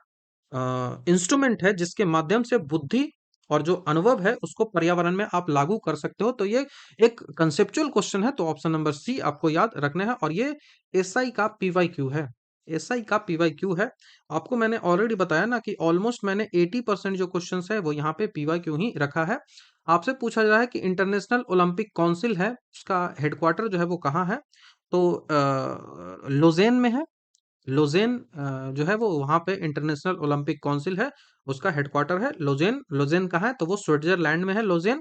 इंस्ट्रूमेंट है जिसके माध्यम से बुद्धि और जो अनुभव है उसको पर्यावरण में आप लागू कर सकते हो। तो ये एक कंसेप्चुअल क्वेश्चन है, तो ऑप्शन नंबर सी आपको याद रखना है। और ये एसआई का पीवाई क्यू है। एसआई का पीवाई क्यू है। आपको मैंने ऑलरेडी बताया ना कि ऑलमोस्ट मैंने 80% जो क्वेश्चन है वो यहाँ पे पीवाई क्यू ही रखा है। आपसे पूछा जा रहा है कि इंटरनेशनल ओलंपिक काउंसिल है, उसका हेडक्वार्टर जो है वो कहाँ है? तो लोजेन में है। लोजेन जो है वो वहाँ पे इंटरनेशनल ओलंपिक काउंसिल है, उसका हेडक्वार्टर है लोजेन। लोजेन कहाँ है? तो वो स्विट्जरलैंड में है लोजेन।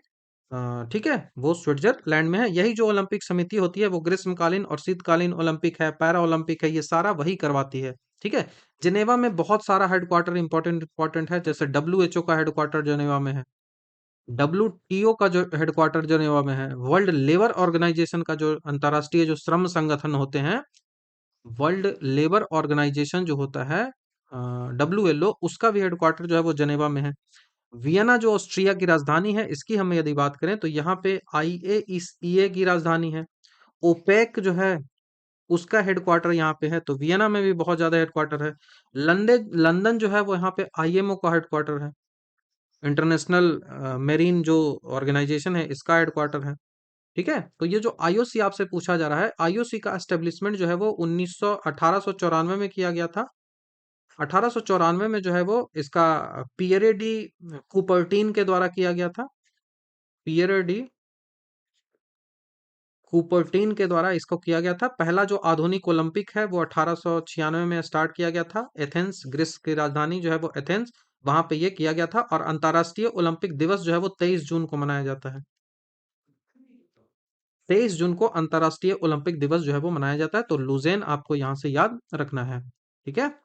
ठीक है, वो स्विट्जरलैंड में है। यही जो ओलंपिक समिति होती है वो ग्रीष्मकालीन और शीतकालीन ओलंपिक है, पैरा ओलंपिक है, ये सारा वही करवाती है। ठीक है। जिनेवा में बहुत सारा हेडक्वार्टर इंपॉर्टेंट इंपॉर्टेंट है, जैसे डब्ल्यूएचओ का हेडक्वार्टर जिनेवा में है, डब्ल्यूटीओ का जो हेडक्वार्टर जिनेवा में है, वर्ल्ड लेबर ऑर्गेनाइजेशन का जो अंतर्राष्ट्रीय जो श्रम संगठन होते हैं, वर्ल्ड लेबर ऑर्गेनाइजेशन जो होता है, डब्ल्यूएलओ, उसका भी हेडक्वार्टर जो है वो जिनेवा में है। वियना जो ऑस्ट्रिया की राजधानी है, इसकी हम यदि बात करें तो यहाँ पे आईएईसीए की राजधानी है। ओपेक जो है उसका हेडक्वार्टर यहाँ पे है, तो वियना में भी बहुत ज्यादा हेडक्वार्टर है। लंदन लंदन जो है वो यहाँ पे आईएमओ का हेडक्वार्टर है, इंटरनेशनल मेरीन जो ऑर्गेनाइजेशन है, इसका हेडक्वार्टर है। ठीक है। तो ये जो आईओसी आपसे पूछा जा रहा है, आईओसी का एस्टेब्लिशमेंट जो है वो 1894 में किया गया था। 1894 में जो है वो इसका पियरे डी कूपर्टीन के द्वारा किया गया था। पियरे डी कूपर्टीन के द्वारा इसको किया गया था। पहला जो आधुनिक ओलंपिक है वो 1896 में स्टार्ट किया गया था। एथेंस, ग्रीस की राजधानी जो है वो एथेंस, वहां पे ये किया गया था। और अंतर्राष्ट्रीय ओलंपिक दिवस जो है वो 23 जून को मनाया जाता है। 23 जून को अंतर्राष्ट्रीय ओलंपिक दिवस जो है वो मनाया जाता है। तो लुज़ेन आपको यहाँ से याद रखना है। ठीक है।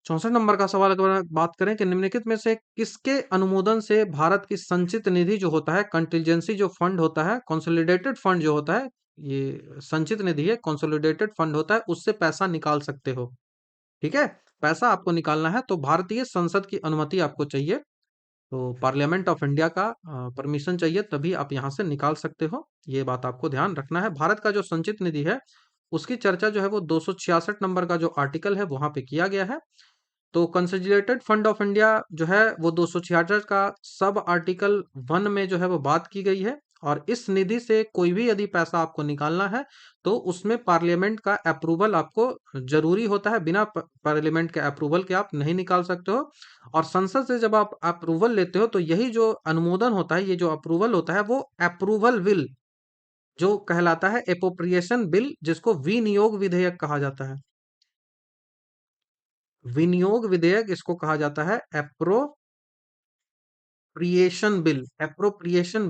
64 नंबर का सवाल अगर बात करें कि निम्नलिखित में से किसके अनुमोदन से भारत की संचित निधि जो होता है, कंटिजेंसी जो फंड होता है, कंसोलिडेटेड फंड जो होता है, ये संचित निधि है, कंसोलिडेटेड फंड होता है, उससे पैसा निकाल सकते हो। ठीक है। पैसा आपको निकालना है तो भारतीय संसद की अनुमति आपको चाहिए, तो पार्लियामेंट ऑफ इंडिया का परमिशन चाहिए, तभी आप यहाँ से निकाल सकते हो। ये बात आपको ध्यान रखना है। भारत का जो संचित निधि है उसकी चर्चा जो है वो 266 नंबर का जो आर्टिकल है वहां पे किया गया है। तो कंसोलिडेटेड फंड ऑफ इंडिया जो है वो 266 का सब आर्टिकल 1 में जो है वो बात की गई है। और इस निधि से कोई भी यदि पैसा आपको निकालना है तो उसमें पार्लियामेंट का अप्रूवल आपको जरूरी होता है। बिना पार्लियामेंट के अप्रूवल के आप नहीं निकाल सकते हो। और संसद से जब आप अप्रूवल लेते हो तो यही जो अनुमोदन होता है, ये जो अप्रूवल होता है, वो अप्रूवल बिल जो कहलाता है, एप्रोप्रिएशन बिल, जिसको विनियोग विधेयक कहा जाता है। विनियोग विधेयक इसको कहा जाता है। एप्रोप्रिएशन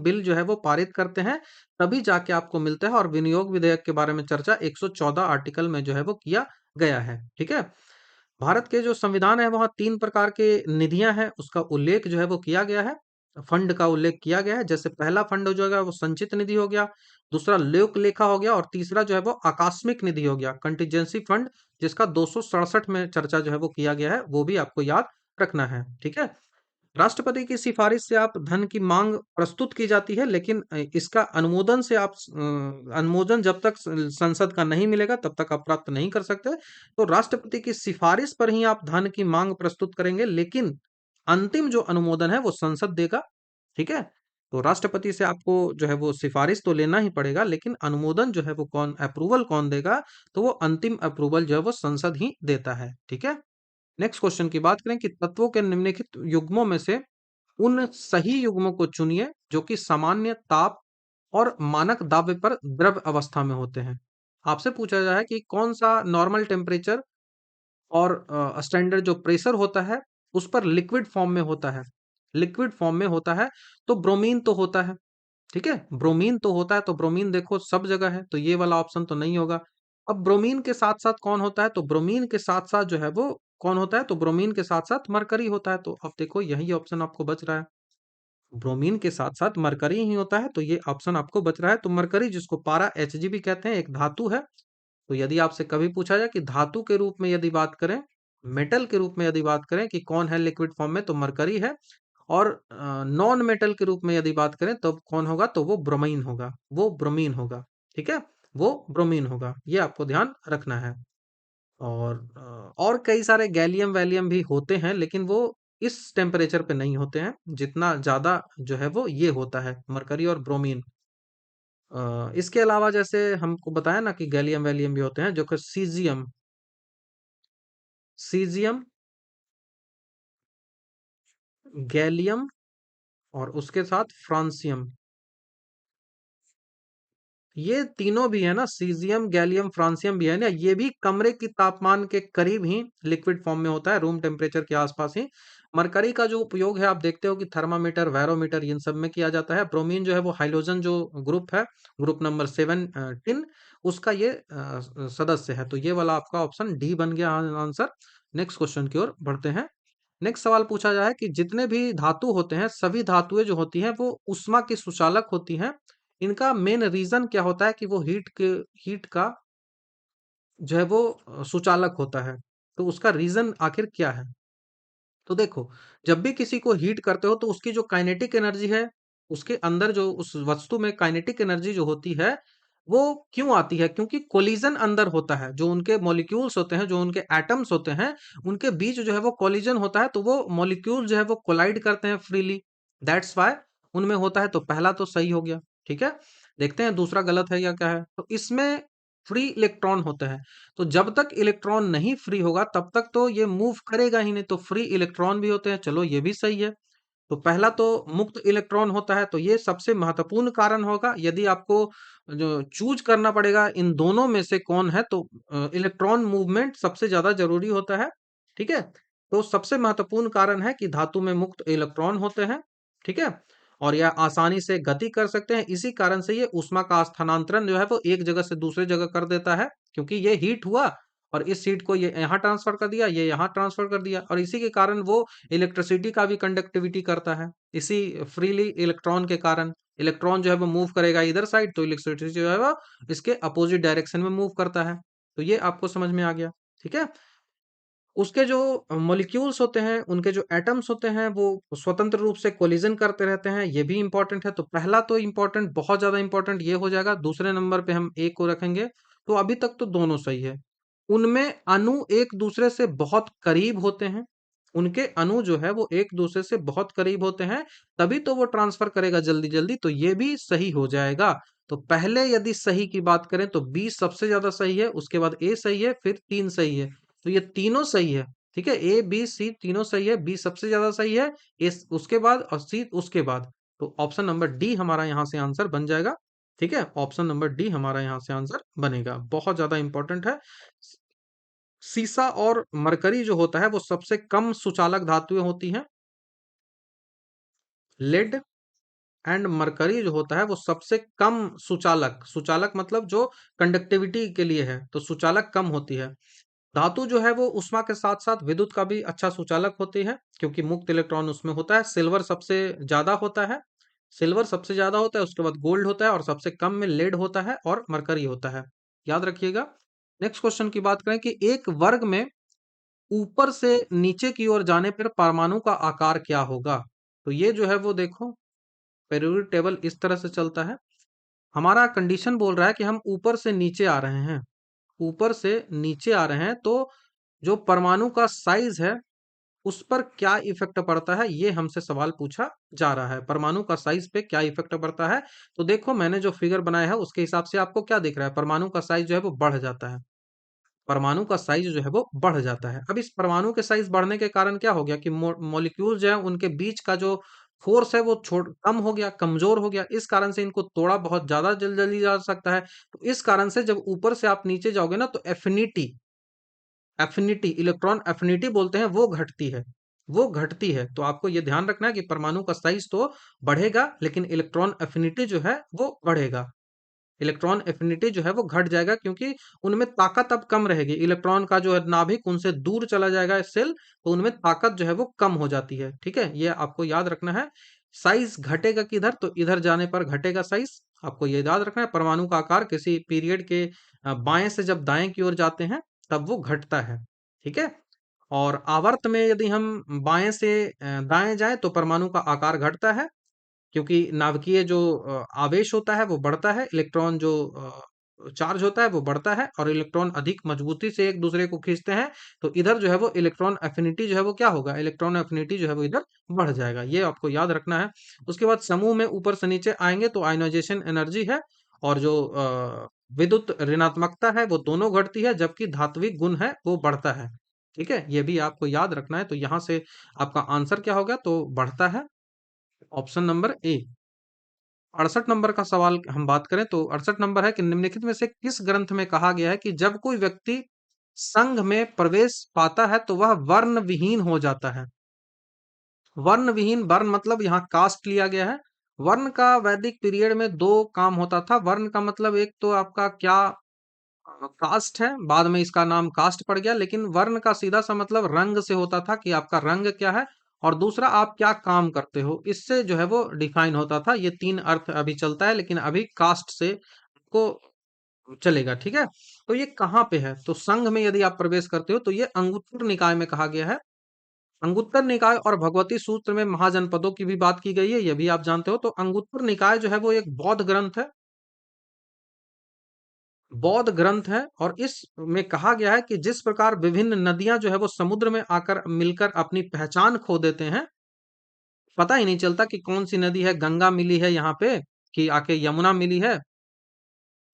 बिल जो है वो पारित करते हैं, तभी जाके आपको मिलता है। और विनियोग विधेयक के बारे में चर्चा 114 आर्टिकल में जो है वो किया गया है। ठीक है। भारत के जो संविधान है वहाँ 3 प्रकार के निधियां हैं, उसका उल्लेख जो है वो किया गया है, फंड का उल्लेख किया गया है। जैसे पहला फंड जो है वो संचित निधि हो गया, दूसरा लोक लेखा हो गया, और तीसरा जो है वो आकस्मिक निधि हो गया, कंटीजेंसी फंड, जिसका 267 में चर्चा जो है वो किया गया है, वो भी आपको याद रखना है। ठीक है। राष्ट्रपति की सिफारिश से आप धन की मांग प्रस्तुत की जाती है, लेकिन इसका अनुमोदन से आप अनुमोदन जब तक संसद का नहीं मिलेगा तब तक आप प्राप्त नहीं कर सकते। तो राष्ट्रपति की सिफारिश पर ही आप धन की मांग प्रस्तुत करेंगे, लेकिन अंतिम जो अनुमोदन है वो संसद देगा। ठीक है। तो राष्ट्रपति से आपको जो है वो सिफारिश तो लेना ही पड़ेगा, लेकिन अनुमोदन जो है वो कौन, अप्रूवल कौन देगा, तो वो अंतिम अप्रूवल जो है वो संसद ही देता है। ठीक है। नेक्स्ट क्वेश्चन की बात करें कि तत्वों के निम्नलिखित युग्मों में से उन सही युग्मों को चुनिए जो कि सामान्य ताप और मानक दाब पर द्रव अवस्था में होते हैं। आपसे पूछा जा रहा है कि कौन सा नॉर्मल टेम्परेचर और स्टैंडर्ड जो प्रेशर होता है उस पर लिक्विड फॉर्म में होता है। लिक्विड फॉर्म में होता है तो ब्रोमीन तो होता है। ठीक है। ब्रोमीन तो होता है, तो ब्रोमीन देखो सब जगह है, तो ये वाला ऑप्शन तो नहीं होगा। अब ब्रोमीन के साथ साथ कौन होता है, तो ब्रोमीन के साथ साथ जो है वो कौन होता है, तो ब्रोमीन के साथ साथ मरकरी होता है। तो अब देखो यही ऑप्शन आपको बच रहा है, ब्रोमीन के साथ साथ मरकरी ही होता है, तो ये ऑप्शन आपको बच रहा है। तो मरकरी, जिसको पारा Hg भी कहते हैं, एक धातु है। तो यदि आपसे कभी पूछा जाए कि धातु के रूप में यदि बात करें, मेटल के रूप में यदि बात करें कि कौन है लिक्विड फॉर्म में, तो मरकरी है। और नॉन मेटल के रूप में यदि बात करें तो कौन होगा, तो वो ब्रोमीन होगा, वो ब्रोमीन होगा। ठीक है। वो ब्रोमीन होगा, ये आपको ध्यान रखना है। और और कई सारे गैलियम वैलियम भी होते हैं, लेकिन वो इस टेम्परेचर पे नहीं होते हैं, जितना ज्यादा जो है वो ये होता है, मरकरी और ब्रोमीन। इसके अलावा जैसे हमको बताया ना कि गैलियम वैलियम भी होते हैं, जो कि सीजियम, सीजियम, गैलियम, और उसके साथ फ्रांसियम, ये तीनों भी है ना, सीजियम, गैलियम, फ्रांसियम भी है ना, ये भी कमरे की तापमान के करीब ही लिक्विड फॉर्म में होता है, रूम टेम्परेचर के आसपास ही। मरकरी का जो उपयोग है आप देखते हो कि थर्मामीटर, बैरोमीटर इन सब में किया जाता है। ब्रोमीन जो है वो हाइड्रोजन जो ग्रुप है, ग्रुप नंबर 17 उसका ये सदस्य है। तो ये वाला आपका ऑप्शन डी बन गया आंसर। नेक्स्ट क्वेश्चन की ओर बढ़ते हैं। नेक्स्ट सवाल पूछा जाए कि जितने भी धातु होते हैं, सभी धातुएं जो होती हैं वो ऊष्मा की सुचालक होती हैं। इनका मेन रीजन क्या होता है कि वो हीट का जो है वो सुचालक होता है। तो उसका रीजन आखिर क्या है? तो देखो, जब भी किसी को हीट करते हो तो उसकी जो काइनेटिक एनर्जी है, उसके अंदर जो उस वस्तु में काइनेटिक एनर्जी जो होती है, वो क्यों आती है? क्योंकि कोलिजन अंदर होता है। जो उनके मॉलिक्यूल्स होते हैं, जो उनके एटम्स होते हैं, उनके बीच जो है वो कोलिजन होता है, तो वो मॉलिक्यूल जो है वो कोलाइड करते हैं फ्रीली। दैट्स व्हाई उनमें होता है। तो पहला तो सही हो गया, ठीक है? देखते हैं दूसरा गलत है या क्या है? तो इसमें फ्री इलेक्ट्रॉन होते हैं। तो जब तक इलेक्ट्रॉन नहीं फ्री होगा तब तक तो ये मूव करेगा ही नहीं। तो फ्री इलेक्ट्रॉन भी होते हैं, चलो ये भी सही है। तो पहला तो मुक्त इलेक्ट्रॉन होता है, तो ये सबसे महत्वपूर्ण कारण होगा। यदि आपको जो चूज करना पड़ेगा इन दोनों में से कौन है, तो इलेक्ट्रॉन मूवमेंट सबसे ज्यादा जरूरी होता है, ठीक है? तो सबसे महत्वपूर्ण कारण है कि धातु में मुक्त इलेक्ट्रॉन होते हैं, ठीक है? और यह आसानी से गति कर सकते हैं। इसी कारण से ये ऊष्मा का स्थानांतरण जो है वो एक जगह से दूसरे जगह कर देता है, क्योंकि ये हीट हुआ और इस हीट को ये यहाँ ट्रांसफर कर दिया, ये यहाँ ट्रांसफर कर दिया, और इसी के कारण वो इलेक्ट्रिसिटी का भी कंडक्टिविटी करता है। इसी फ्रीली इलेक्ट्रॉन के कारण इलेक्ट्रॉन जो है वो मूव करेगा इधर साइड, तो इलेक्ट्रिसिटी जो है वो इसके अपोजिट डायरेक्शन में मूव करता है। तो ये आपको समझ में आ गया, ठीक है? उसके जो मॉलिक्यूल्स होते हैं, उनके जो एटम्स होते हैं, वो स्वतंत्र रूप से कोलिजन करते रहते हैं। ये भी इंपॉर्टेंट है। तो पहला तो इंपॉर्टेंट, बहुत ज्यादा इंपॉर्टेंट ये हो जाएगा। दूसरे नंबर पे हम ए को रखेंगे। तो अभी तक तो दोनों सही है। उनमें अणु एक दूसरे से बहुत करीब होते हैं। उनके अणु जो है वो एक दूसरे से बहुत करीब होते हैं, तभी तो वो ट्रांसफर करेगा जल्दी जल्दी। तो ये भी सही हो जाएगा। तो पहले यदि सही की बात करें तो बी सबसे ज्यादा सही है, उसके बाद ए सही है, फिर तीन सही है। तो ये तीनों सही है, ठीक है? ए बी सी तीनों सही है। बी सबसे ज्यादा सही है, ए उसके बाद और सी उसके बाद। तो ऑप्शन नंबर डी हमारा यहाँ से आंसर बन जाएगा, ठीक है? ऑप्शन नंबर डी हमारा यहाँ से आंसर बनेगा। बहुत ज्यादा इंपॉर्टेंट है। सीसा और मरकरी जो होता है वो सबसे कम सुचालक धातुएं होती हैं। लेड एंड मरकरी जो होता है वो सबसे कम सुचालक, सुचालक मतलब जो कंडक्टिविटी के लिए है, तो सुचालक कम होती है। धातु जो है वो उष्मा के साथ साथ विद्युत का भी अच्छा सुचालक होती है, क्योंकि मुक्त इलेक्ट्रॉन उसमें होता है। सिल्वर सबसे ज्यादा होता है, सिल्वर सबसे ज्यादा होता है, उसके बाद गोल्ड होता है, और सबसे कम में लेड होता है और मरकरी होता है। याद रखिएगा। नेक्स्ट क्वेश्चन की बात करें कि एक वर्ग में ऊपर से नीचे की ओर जाने पर परमाणु का आकार क्या होगा? तो ये जो है वो देखो, पीरियोडिक टेबल इस तरह से चलता है। हमारा कंडीशन बोल रहा है कि हम ऊपर से नीचे आ रहे हैं, ऊपर से नीचे आ रहे हैं, तो जो परमाणु का साइज है उस पर क्या इफेक्ट पड़ता है, ये हमसे सवाल पूछा जा रहा है। परमाणु का साइज पे क्या इफेक्ट पड़ता है? तो देखो, मैंने जो फिगर बनाया है उसके हिसाब से आपको क्या दिख रहा है? परमाणु का साइज जो है वो बढ़ जाता है। परमाणु का साइज जो है वो बढ़ जाता है। अब इस परमाणु के साइज बढ़ने के कारण क्या हो गया कि मॉलिक्यूल जो है उनके बीच का जो फोर्स है वो छोड़ कम हो गया, कमजोर हो गया। इस कारण से इनको तोड़ा बहुत ज्यादा जल्दी जा सकता है। तो इस कारण से जब ऊपर से आप नीचे जाओगे ना, तो एफिनिटी, एफिनिटी इलेक्ट्रॉन एफिनिटी बोलते हैं, वो घटती है, वो घटती है। तो आपको ये ध्यान रखना है कि परमाणु का साइज तो बढ़ेगा, लेकिन इलेक्ट्रॉन एफिनिटी जो है वो बढ़ेगा। इलेक्ट्रॉन एफिनिटी जो है वो घट जाएगा, क्योंकि उनमें ताकत अब कम रहेगी। इलेक्ट्रॉन का जो है नाभिक उनसे दूर चला जाएगा सेल, तो उनमें ताकत जो है वो कम हो जाती है, ठीक है? ये आपको याद रखना है। साइज घटेगा किधर? तो इधर जाने पर घटेगा साइज। आपको ये याद रखना है। परमाणु का आकार किसी पीरियड के बाएं से जब दाएं की ओर जाते हैं तब वो घटता है, ठीक है? और आवर्त में यदि हम बाएं से दाएं जाएं तो परमाणु का आकार घटता है, क्योंकि नाभिकीय जो आवेश होता है वो बढ़ता है, इलेक्ट्रॉन जो चार्ज होता है वो बढ़ता है, और इलेक्ट्रॉन अधिक मजबूती से एक दूसरे को खींचते हैं। तो इधर जो है वो इलेक्ट्रॉन एफिनिटी जो है वो क्या होगा? इलेक्ट्रॉन एफिनिटी जो है वो इधर बढ़ जाएगा। ये आपको याद रखना है। उसके बाद समूह में ऊपर से नीचे आएंगे तो आयोनाइजेशन एनर्जी है, और जो विद्युत ऋणात्मकता है वो दोनों घटती है, जबकि धात्विक गुण है वो बढ़ता है, ठीक है? ये भी आपको याद रखना है। तो यहाँ से आपका आंसर क्या होगा? तो बढ़ता है, ऑप्शन नंबर ए। 68 नंबर का सवाल हम बात करें तो 68 नंबर है कि निम्नलिखित में से किस ग्रंथ में कहा गया है कि जब कोई व्यक्ति संघ में प्रवेश पाता है तो वह वर्ण विहीन हो जाता है? वर्ण विहीन, वर्ण मतलब यहाँ कास्ट लिया गया है। वर्ण का वैदिक पीरियड में दो काम होता था। वर्ण का मतलब एक तो आपका क्या कास्ट है, बाद में इसका नाम कास्ट पड़ गया, लेकिन वर्ण का सीधा सा मतलब रंग से होता था कि आपका रंग क्या है, और दूसरा आप क्या काम करते हो, इससे जो है वो डिफाइन होता था। ये तीन अर्थ अभी चलता है, लेकिन अभी कास्ट से को चलेगा, ठीक है। तो ये कहाँ पे है, तो संघ में यदि आप प्रवेश करते हो तो ये अंगुत्तर निकाय में कहा गया है। अंगुत्तर निकाय और भगवती सूत्र में महाजनपदों की भी बात की गई है, ये भी आप जानते हो। तो अंगुत्तर निकाय जो है वो एक बौद्ध ग्रंथ है, बौद्ध ग्रंथ है, और इस में कहा गया है कि जिस प्रकार विभिन्न नदियां जो है वो समुद्र में आकर मिलकर अपनी पहचान खो देते हैं, पता ही नहीं चलता कि कौन सी नदी है, गंगा मिली है यहाँ पे कि आके यमुना मिली है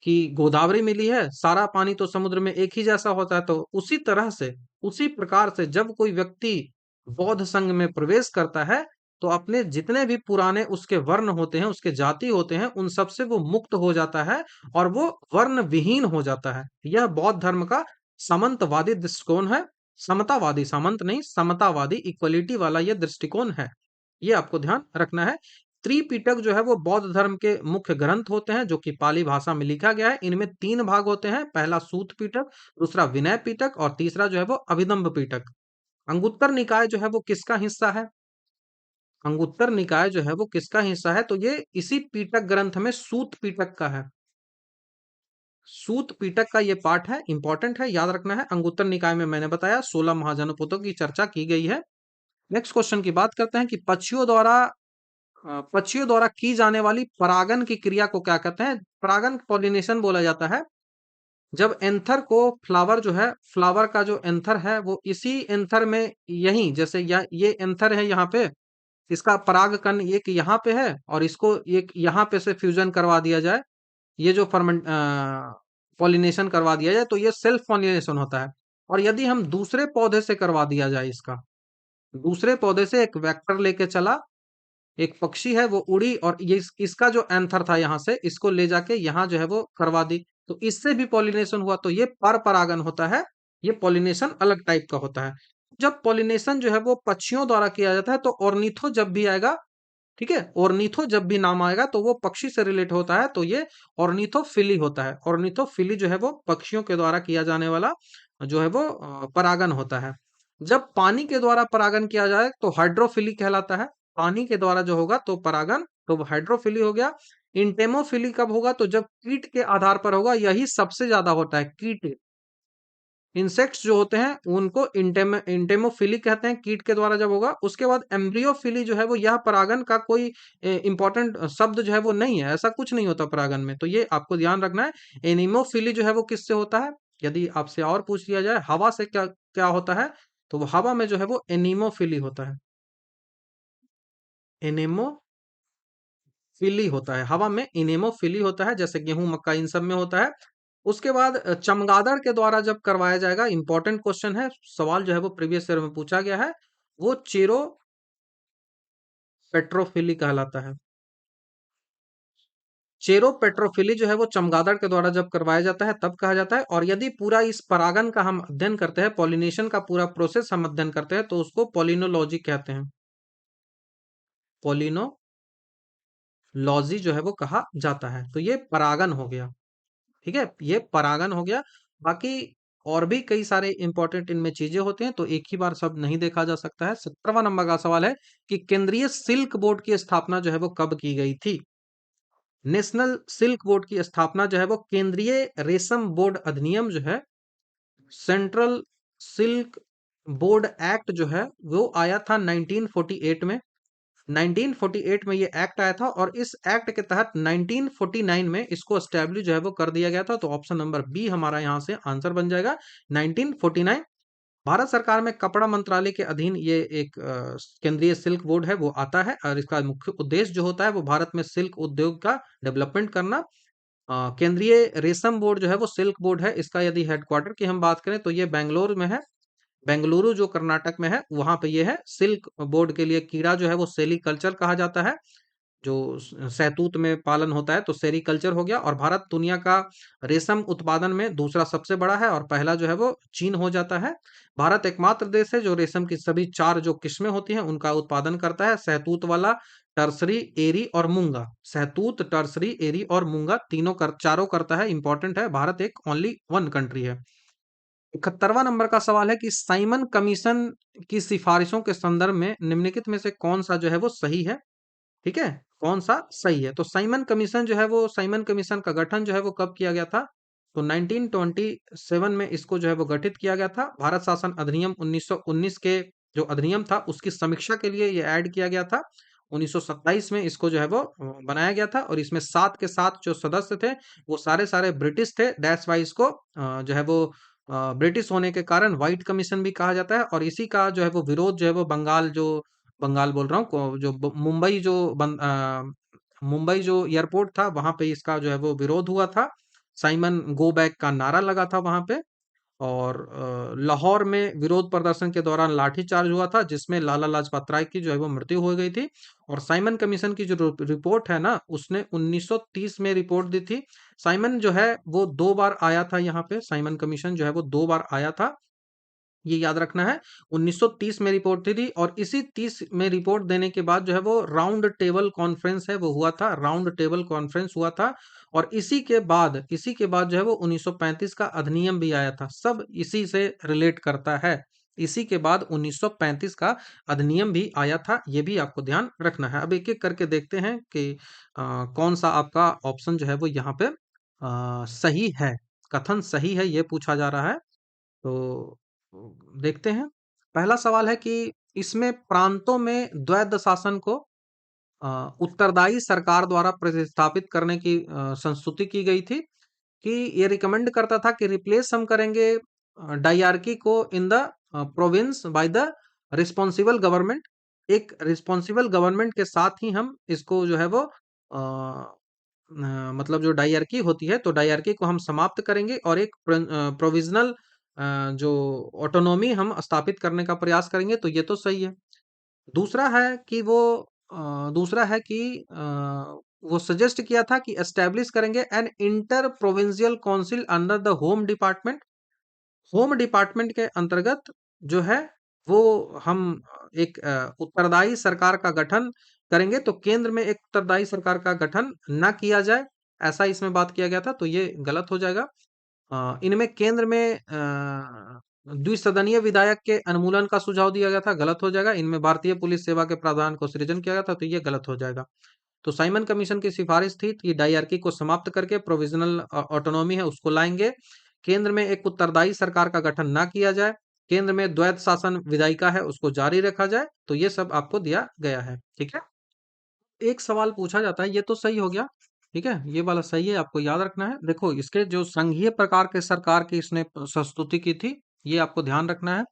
कि गोदावरी मिली है, सारा पानी तो समुद्र में एक ही जैसा होता है। तो उसी तरह से, उसी प्रकार से जब कोई व्यक्ति बौद्ध संघ में प्रवेश करता है, तो अपने जितने भी पुराने उसके वर्ण होते हैं, उसके जाति होते हैं, उन सब से वो मुक्त हो जाता है और वो वर्ण विहीन हो जाता है। यह बौद्ध धर्म का सामंतवादी दृष्टिकोण है। समतावादी, सामंत नहीं, समतावादी, इक्वलिटी वाला यह दृष्टिकोण है। ये आपको ध्यान रखना है। त्रिपिटक जो है वो बौद्ध धर्म के मुख्य ग्रंथ होते हैं, जो कि पाली भाषा में लिखा गया है। इनमें तीन भाग होते हैं, पहला सूत पिटक, दूसरा विनय पिटक और तीसरा जो है वो अभिधम्म पिटक। अंगुत्तर निकाय जो है वो किसका हिस्सा है, अंगुत्तर निकाय जो है वो किसका हिस्सा है, तो ये इसी पिटक ग्रंथ में सूत पिटक का है। सूत पिटक का ये पाठ है, इंपॉर्टेंट है, याद रखना है। अंगुत्तर निकाय में मैंने बताया 16 महाजनपदों की चर्चा की गई है। नेक्स्ट क्वेश्चन की बात करते हैं कि पक्षियों द्वारा की जाने वाली परागन की क्रिया को क्या कहते हैं। परागन पॉलिनेशन बोला जाता है। जब एंथर को, फ्लावर जो है, फ्लावर का जो एंथर है वो इसी एंथर में, यही जैसे ये एंथर है यहाँ पे, इसका परागकण एक यहाँ पे है और इसको एक यहाँ पे से फ्यूजन करवा दिया जाए, ये जो फर्मेंट पॉलिनेशन करवा दिया जाए, तो ये सेल्फ पॉलिनेशन होता है। और यदि हम दूसरे पौधे से करवा दिया जाए इसका, दूसरे पौधे से एक वेक्टर लेके चला, एक पक्षी है वो उड़ी और ये इसका जो एंथर था यहाँ से, इसको ले जाके यहाँ जो है वो करवा दी, तो इससे भी पॉलिनेशन हुआ, तो ये पर परागन होता है। ये पॉलिनेशन अलग टाइप का होता है। जब पॉलिनेशन जो है वो पक्षियों द्वारा किया जाता है, तो ऑर्निथो जब भी आएगा, ठीक है, ऑर्निथो जब भी नाम आएगा तो वो पक्षी से रिलेट होता है, तो ये ऑर्निथोफिली होता है। ऑर्निथोफिली जो है वो पक्षियों के द्वारा किया जाने वाला जो है वो परागन होता है। जब पानी के द्वारा परागन किया जाए तो हाइड्रोफिली कहलाता है। पानी के द्वारा जो होगा तो परागन, तो वो हाइड्रोफिली हो गया। इंटेमोफिली कब होगा, तो जब कीट के आधार पर होगा, यही सबसे ज्यादा होता है। कीट, इंसेक्ट्स जो होते हैं उनको इंटेमोफिली कहते हैं, कीट के द्वारा जब होगा। उसके बाद एम्ब्रियोफिली जो है वो, यह परागन का कोई इंपॉर्टेंट शब्द जो है वो नहीं है, ऐसा कुछ नहीं होता परागन में, तो ये आपको ध्यान रखना है। एनिमोफिली जो है वो किससे होता है, यदि आपसे और पूछ लिया जाए हवा से क्या क्या होता है, तो वो हवा में जो है वो एनिमोफिली होता है। एनेमोफिली होता है, हवा में इनेमोफिली होता है, जैसे गेहूं मक्का इन सब में होता है। उसके बाद चमगादड़ के द्वारा जब करवाया जाएगा, इंपॉर्टेंट क्वेश्चन है, सवाल जो है वो प्रीवियस ईयर में पूछा गया है, वो चेरो पेट्रोफिली कहलाता है। चेरो पेट्रोफिली जो है वो चमगादड़ के द्वारा जब करवाया जाता है तब कहा जाता है। और यदि पूरा इस परागन का हम अध्ययन करते हैं, पॉलिनेशन का पूरा प्रोसेस हम अध्ययन करते हैं, तो उसको पॉलिनोलॉजी कहते हैं। पॉलिनोलॉजी जो है वो कहा जाता है। तो ये परागन हो गया, ठीक है, ये परागन हो गया। बाकी और भी कई सारे इंपॉर्टेंट इनमें चीजें होते हैं, तो एक ही बार सब नहीं देखा जा सकता है। 17वां नंबर का सवाल है कि केंद्रीय सिल्क बोर्ड की स्थापना जो है वो कब की गई थी। नेशनल सिल्क बोर्ड की स्थापना जो है वो केंद्रीय रेशम बोर्ड अधिनियम जो है, सेंट्रल सिल्क बोर्ड एक्ट जो है, वो आया था 1948 में। 1948 में ये एक्ट आया था, और इस एक्ट के तहत 1949 में इसको एस्टेब्लिश जो है वो कर दिया गया था। तो ऑप्शन नंबर बी हमारा यहाँ से आंसर बन जाएगा, 1949। भारत सरकार में कपड़ा मंत्रालय के अधीन ये एक केंद्रीय सिल्क बोर्ड है वो आता है, और इसका मुख्य उद्देश्य जो होता है वो भारत में सिल्क उद्योग का डेवलपमेंट करना। केंद्रीय रेशम बोर्ड जो है वो सिल्क बोर्ड है, इसका यदि हेडक्वार्टर की हम बात करें तो ये बेंगलोर में है। बेंगलुरु जो कर्नाटक में है, वहां पे ये है। सिल्क बोर्ड के लिए कीड़ा जो है वो सेलीकल्चर कहा जाता है। जो शहतूत में पालन होता है, तो सेरीकल्चर हो गया। और भारत दुनिया का रेशम उत्पादन में दूसरा सबसे बड़ा है और पहला जो है वो चीन हो जाता है। भारत एकमात्र देश है जो रेशम की सभी 4 जो किस्में होती हैं उनका उत्पादन करता है, शहतूत वाला, टर्सरी, एरी और मूंगा। शहतूत, टर्सरी, एरी और मूंगा चारों करता है, इंपॉर्टेंट है। भारत एक ओनली वन कंट्री है। 71वां नंबर का सवाल है कि साइमन कमीशन की सिफारिशों के संदर्भ में निम्नलिखित में से कौन सा जो है वो सही है? ठीक है, कौन सा सही है? तो साइमन कमीशन जो है वो साइमन कमीशन का गठन जो है वो कब किया गया था? तो 1927 में इसको जो है वो गठित किया गया था। भारत शासन अधिनियम 1919 के जो अधिनियम था उसकी समीक्षा के लिए ये ऐड किया गया था। 1927 में इसको जो है वो बनाया गया था और इसमें 7 के 7 जो सदस्य थे वो सारे ब्रिटिश थे। दैट्स वाई इसको जो है वो ब्रिटिश होने के कारण व्हाइट कमीशन भी कहा जाता है। और इसी का जो है वो विरोध जो है वो बंगाल बोल रहा हूँ मुंबई जो एयरपोर्ट था वहां पे इसका जो है वो विरोध हुआ था। साइमन गो बैक का नारा लगा था वहां पे। और लाहौर में विरोध प्रदर्शन के दौरान लाठीचार्ज हुआ था जिसमें लाला लाजपत राय की जो है वो मृत्यु हो गई थी। और साइमन कमीशन की जो रिपोर्ट है ना उसने 1930 में रिपोर्ट दी थी। साइमन जो है वो 2 बार आया था यहाँ पे। साइमन कमीशन जो है वो 2 बार आया था, ये याद रखना है। 1930 में रिपोर्ट दी थी और इसी 30 में रिपोर्ट देने के बाद जो है वो राउंड टेबल कॉन्फ्रेंस है वो हुआ था, राउंड टेबल कॉन्फ्रेंस हुआ था। और इसी के बाद जो है वो 1935 का अधिनियम भी आया था। सब इसी से रिलेट करता है। इसी के बाद 1935 का अधिनियम भी आया था, ये भी आपको ध्यान रखना है। अब एक एक करके देखते हैं कि कौन सा आपका ऑप्शन जो है वो यहाँ पे सही है, कथन सही है, ये पूछा जा रहा है। तो देखते हैं। पहला सवाल है कि इसमें प्रांतों में द्वैध शासन को उत्तरदायी सरकार द्वारा प्रतिस्थापित करने की संस्तुति की गई थी कि ये रिकमेंड करता था कि रिप्लेस हम करेंगे डायरकी को in the province by the responsible government. एक रिस्पॉन्सिबल गवर्नमेंट के साथ ही हम इसको जो है वो मतलब जो डायरकी होती है तो डायरकी को हम समाप्त करेंगे और एक प्रोविजनल जो ऑटोनॉमी हम स्थापित करने का प्रयास करेंगे, तो ये तो सही है। दूसरा है कि दूसरा है कि वो सजेस्ट किया था कि एस्टेब्लिश करेंगे an inter provincial council under the home department. Home department के अंतर्गत जो है वो हम एक उत्तरदायी सरकार का गठन करेंगे। तो केंद्र में एक उत्तरदायी सरकार का गठन ना किया जाए, ऐसा इसमें बात किया गया था, तो ये गलत हो जाएगा। इनमें केंद्र में द्विसदनीय विधायक के अनुमूलन का सुझाव दिया गया था, गलत हो जाएगा। इनमें भारतीय पुलिस सेवा के प्रावधान को सृजन किया गया था, तो ये गलत हो जाएगा। तो साइमन कमीशन की सिफारिश थी कि डायरकी को समाप्त करके प्रोविजनल ऑटोनॉमी है उसको लाएंगे। केंद्र में एक उत्तरदायी सरकार का गठन ना किया जाए। केंद्र में द्वैध शासन विधायिका है उसको जारी रखा जाए। तो ये सब आपको दिया गया है, ठीक है। एक सवाल पूछा जाता है, ये तो सही हो गया, ठीक है, ये वाला सही है, आपको याद रखना है। देखो इसके जो संघीय प्रकार के सरकार की इसने संस्तुति की थी, ये आपको ध्यान रखना है।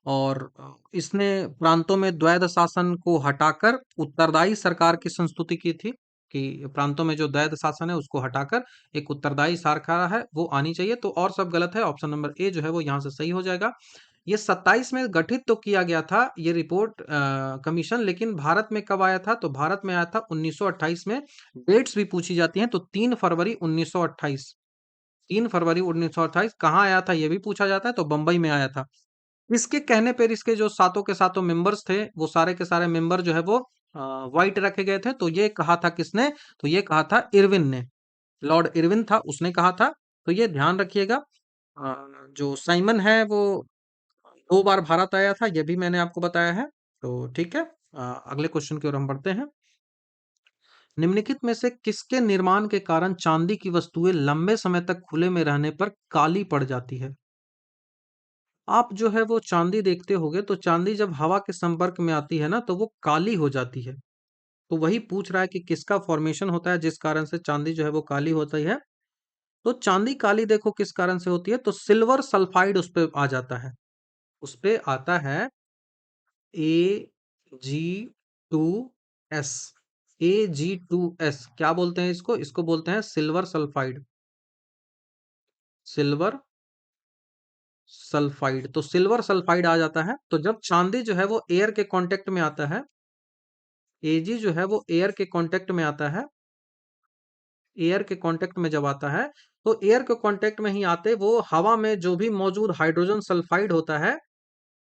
और इसने प्रांतों में द्वैध शासन को हटाकर उत्तरदायी सरकार की संस्तुति की थी कि प्रांतों में जो द्वैध शासन है उसको हटाकर एक उत्तरदायी सरकार है वो आनी चाहिए। तो और सब गलत है, ऑप्शन नंबर ए जो है वो यहाँ से सही हो जाएगा। ये 27 में गठित तो किया गया था ये रिपोर्ट कमीशन, लेकिन भारत में कब आया था? तो भारत में आया था 1928 में। डेट्स भी पूछी जाती हैं, तो 3 फरवरी 1928। 3 फरवरी 1928 कहाँ आया था ये भी पूछा जाता है, तो बंबई में आया था। इसके कहने पर इसके जो सातों के सातों मेंबर्स थे वो सारे के सारे मेंबर जो है वो व्हाइट रखे गए थे। तो ये कहा था किसने? तो ये कहा था इरविन ने, लॉर्ड इरविन था उसने कहा था। तो ये ध्यान रखिएगा। जो साइमन है वो 2 बार भारत आया था, ये भी मैंने आपको बताया है। तो ठीक है, अगले क्वेश्चन की ओर हम बढ़ते हैं। निम्नलिखित में से किसके निर्माण के कारण चांदी की वस्तुएं लंबे समय तक खुले में रहने पर काली पड़ जाती है? आप जो है वो चांदी देखते होगे तो चांदी जब हवा के संपर्क में आती है ना तो वो काली हो जाती है। तो वही पूछ रहा है कि किसका फॉर्मेशन होता है जिस कारण से चांदी जो है वो काली होती है। तो चांदी काली देखो किस कारण से होती है, तो सिल्वर सल्फाइड उस पे आ जाता है। उस पे आता है AG2S। AG2S क्या बोलते हैं इसको? इसको बोलते हैं सिल्वर सल्फाइड। सिल्वर सल्फाइड, तो सिल्वर सल्फाइड आ जाता है। तो जब चांदी जो है वो एयर के कांटेक्ट में आता है, Ag जो है वो एयर के कांटेक्ट में आता है। एयर के कांटेक्ट में जब आता है, तो एयर के कांटेक्ट में ही आते वो हवा में जो भी मौजूद हाइड्रोजन सल्फाइड होता है,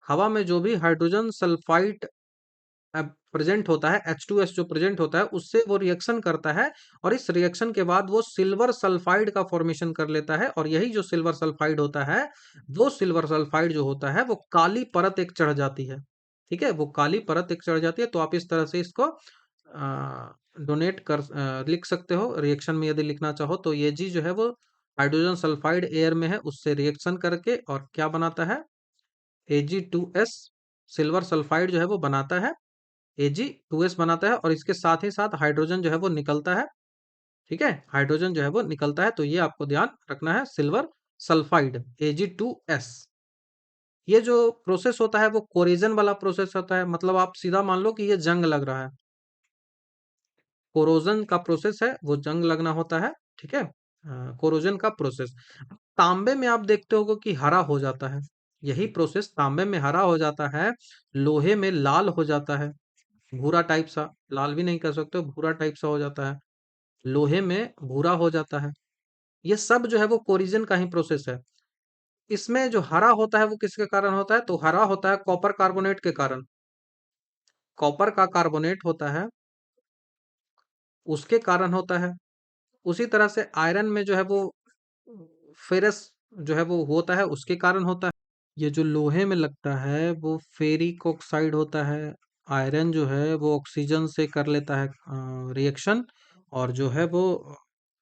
हवा में जो भी हाइड्रोजन सल्फाइड प्रेजेंट होता है, H2S जो प्रेजेंट होता है, उससे वो रिएक्शन करता है और इस रिएक्शन के बाद वो सिल्वर सल्फाइड का फॉर्मेशन कर लेता है। और यही जो सिल्वर सल्फाइड होता है, वो सिल्वर सल्फाइड जो होता है वो काली परत एक चढ़ जाती है। ठीक है, वो काली परत एक चढ़ जाती है। तो आप इस तरह से इसको डोनेट कर लिख सकते हो रिएक्शन में, यदि लिखना चाहो तो। ये जी जो है वो हाइड्रोजन सल्फाइड एयर में है, उससे रिएक्शन करके और क्या बनाता है, Ag2S, सिल्वर सल्फाइड जो है वो बनाता है, Ag2S बनाता है और इसके साथ ही साथ हाइड्रोजन जो है वो निकलता है। ठीक है, हाइड्रोजन जो है वो निकलता है। तो ये आपको ध्यान रखना है, सिल्वर सल्फाइड Ag2S। ये जो प्रोसेस होता है वो कोरेजन वाला प्रोसेस होता है, मतलब आप सीधा मान लो कि ये जंग लग रहा है। कोरोजन का प्रोसेस है, वो जंग लगना होता है। ठीक है, कोरोजन का प्रोसेस। तांबे में आप देखते होगे कि हरा हो जाता है, यही प्रोसेस तांबे में हरा हो जाता है, लोहे में लाल हो जाता है, भूरा टाइप सा, लाल भी नहीं कह सकते, भूरा टाइप सा हो जाता है, लोहे में भूरा हो जाता है। ये सब जो है वो कोरिजन का ही प्रोसेस है। इसमें जो हरा होता है वो किसके कारण होता है, तो हरा होता है कॉपर कार्बोनेट के कारण। कॉपर का कार्बोनेट होता है, उसके कारण होता है। उसी तरह से आयरन में जो है वो फेरस जो है वो होता है, उसके कारण होता है। ये जो लोहे में लगता है वो फेरिक ऑक्साइड होता है। आयरन जो है वो ऑक्सीजन से कर लेता है रिएक्शन, और जो है वो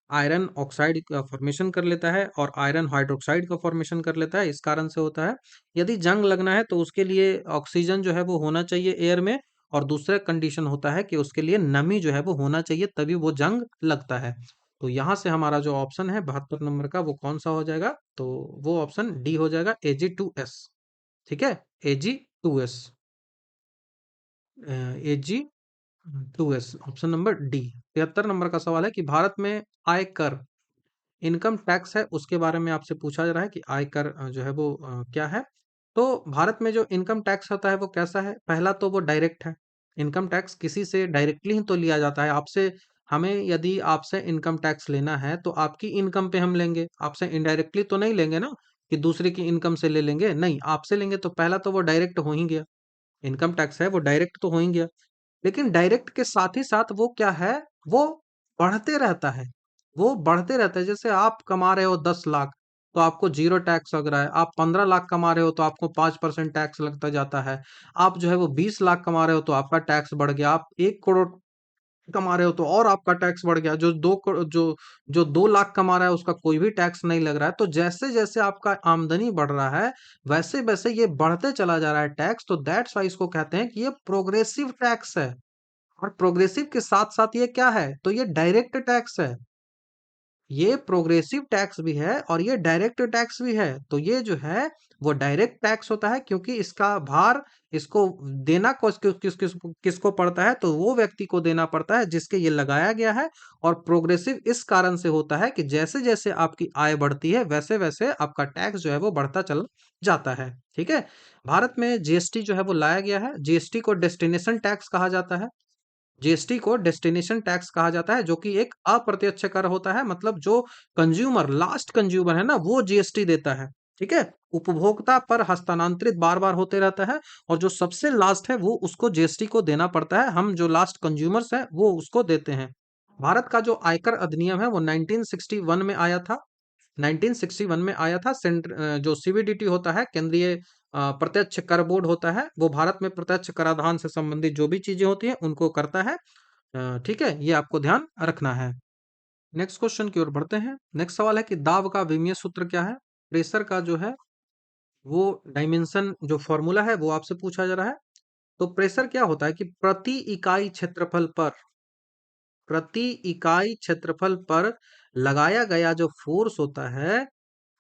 आयरन ऑक्साइड का फॉर्मेशन कर लेता है और आयरन हाइड्रोक्साइड का फॉर्मेशन कर लेता है, इस कारण से होता है। यदि जंग लगना है तो उसके लिए ऑक्सीजन जो है वो होना चाहिए एयर में, और दूसरा कंडीशन होता है कि उसके लिए नमी जो है वो होना चाहिए, तभी वो जंग लगता है। तो यहाँ से हमारा जो ऑप्शन है 72 नंबर का, वो कौन सा हो जाएगा, तो वो ऑप्शन डी हो जाएगा, Ag2S। ठीक है, Ag2S, Ag2S, option number D. 73 number का सवाल है कि भारत में आयकर, इनकम टैक्स है, उसके बारे में आपसे पूछा जा रहा है कि आयकर जो है वो क्या है। तो भारत में जो इनकम टैक्स होता है वो कैसा है, पहला तो वो डायरेक्ट है। इनकम टैक्स किसी से डायरेक्टली ही तो लिया जाता है, आपसे। हमें यदि आपसे इनकम टैक्स लेना है तो आपकी इनकम पे हम लेंगे, आपसे इनडायरेक्टली तो नहीं लेंगे ना, कि दूसरे की इनकम से ले लेंगे, नहीं, आपसे लेंगे। तो पहला तो वो डायरेक्ट हो ही गया, इनकम टैक्स है वो डायरेक्ट तो हो ही गया। लेकिन डायरेक्ट के साथ ही साथ वो क्या है, वो बढ़ते रहता है, वो बढ़ते रहता है। जैसे आप कमा रहे हो 10 लाख, तो आपको जीरो टैक्स लग रहा है। आप 15 लाख कमा रहे हो तो आपको 5% टैक्स लगता जाता है। आप जो है वो 20 लाख कमा रहे हो तो आपका टैक्स बढ़ गया। आप 1 करोड़ कमा रहे हो तो और आपका टैक्स बढ़ गया। जो 2 करोड़, जो 2 लाख कमा रहा है उसका कोई भी टैक्स नहीं लग रहा है। तो जैसे जैसे आपका आमदनी बढ़ रहा है, वैसे वैसे ये बढ़ते चला जा रहा है टैक्स। तो दैट्स वाई इसको कहते हैं कि ये प्रोग्रेसिव टैक्स है। और प्रोग्रेसिव के साथ साथ ये क्या है, तो ये डायरेक्ट टैक्स है। ये प्रोग्रेसिव टैक्स भी है और ये डायरेक्ट टैक्स भी है। तो ये जो है वो डायरेक्ट टैक्स होता है, क्योंकि इसका भार, इसको देना किसको पड़ता है, तो वो व्यक्ति को देना पड़ता है जिसके ये लगाया गया है। और प्रोग्रेसिव इस कारण से होता है कि जैसे जैसे आपकी आय बढ़ती है, वैसे वैसे आपका टैक्स जो है वो बढ़ता चल जाता है। ठीक है, भारत में जीएसटी जो है वो लाया गया है। जीएसटी को डेस्टिनेशन टैक्स कहा जाता है। जीएसटी को डेस्टिनेशन टैक्स कहा जाता है, जो कि एक अप्रत्यक्ष कर होता है। मतलब जो कंज्यूमर, लास्ट कंज्यूमर है ना, वो जीएसटी देता है। ठीक है, उपभोक्ता पर हस्तांतरित बार बार होते रहता है, और जो सबसे लास्ट है वो उसको जीएसटी को देना पड़ता है। हम जो लास्ट कंज्यूमर्स हैं वो उसको देते हैं। भारत का जो आयकर अधिनियम है वो 1961 में आया था। 1961 में आया था। जो सीबीडीटी होता है, केंद्रीय प्रत्यक्ष कर बोर्ड होता है, वो भारत में प्रत्यक्ष कराधान से संबंधित जो भी चीजें होती हैं उनको करता है। ठीक है, ये आपको ध्यान रखना है। नेक्स्ट क्वेश्चन की ओर बढ़ते हैं। नेक्स्ट सवाल है कि दाब का विमीय सूत्र क्या है। प्रेशर का जो है वो डायमेंशन, जो फॉर्मूला है वो आपसे पूछा जा रहा है। तो प्रेशर क्या होता है कि प्रति इकाई क्षेत्रफल पर लगाया गया जो फोर्स होता है,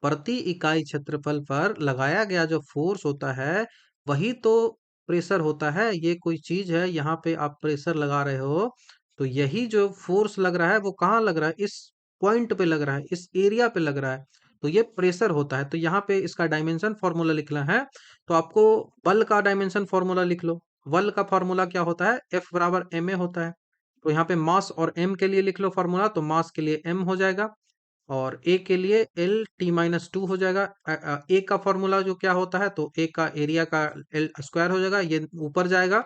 प्रति इकाई क्षेत्रफल पर लगाया गया जो फोर्स होता है, वही तो प्रेशर होता है। ये कोई चीज है, यहाँ पे आप प्रेशर लगा रहे हो, तो यही जो फोर्स लग रहा है वो कहाँ लग रहा है, इस पॉइंट पे लग रहा है, इस एरिया पे लग रहा है। तो ये प्रेशर होता है। तो यहाँ पे इसका डायमेंशन फॉर्मूला लिखना है, तो आपको बल का डायमेंशन फॉर्मूला लिख लो। बल का फॉर्मूला क्या होता है? F बराबर ma होता है। तो यहाँ पे मास और m के लिए लिख लो फॉर्मूला, तो मास के लिए m हो जाएगा और a के लिए l t-2 हो जाएगा। a का फॉर्मूला जो क्या होता है, तो a का एरिया का l स्क्वायर हो जाएगा, ये ऊपर जाएगा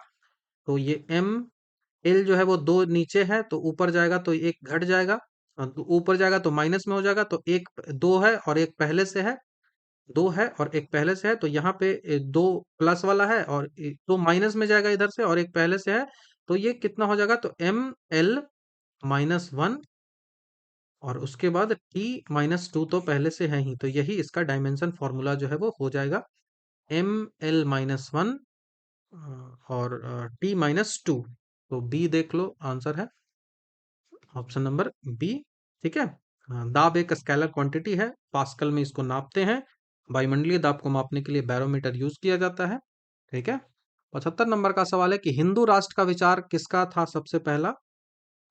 तो ये m l जो है वो 2 नीचे है तो ऊपर जाएगा तो एक घट जाएगा, तो ऊपर जाएगा तो माइनस में हो जाएगा, तो एक 2 है और एक पहले से है, 2 है और एक पहले से है, तो यहाँ पे 2 प्लस वाला है और 2 माइनस में जाएगा इधर से और एक पहले से है, तो ये कितना हो जाएगा, तो m l माइनस 1 और उसके बाद t-2 तो पहले से है ही, तो यही इसका डायमेंशन फॉर्मूला जो है वो हो जाएगा m l माइनस 1 और t-2। तो बी देख लो आंसर है ऑप्शन नंबर बी। ठीक है। दाब एक स्केलर क्वांटिटी है, पास्कल में इसको नापते हैं। वायुमंडलीय दाब को मापने के लिए बैरोमीटर यूज किया जाता है। ठीक है। 75 नंबर का सवाल है कि हिंदू राष्ट्र का विचार किसका था सबसे पहला?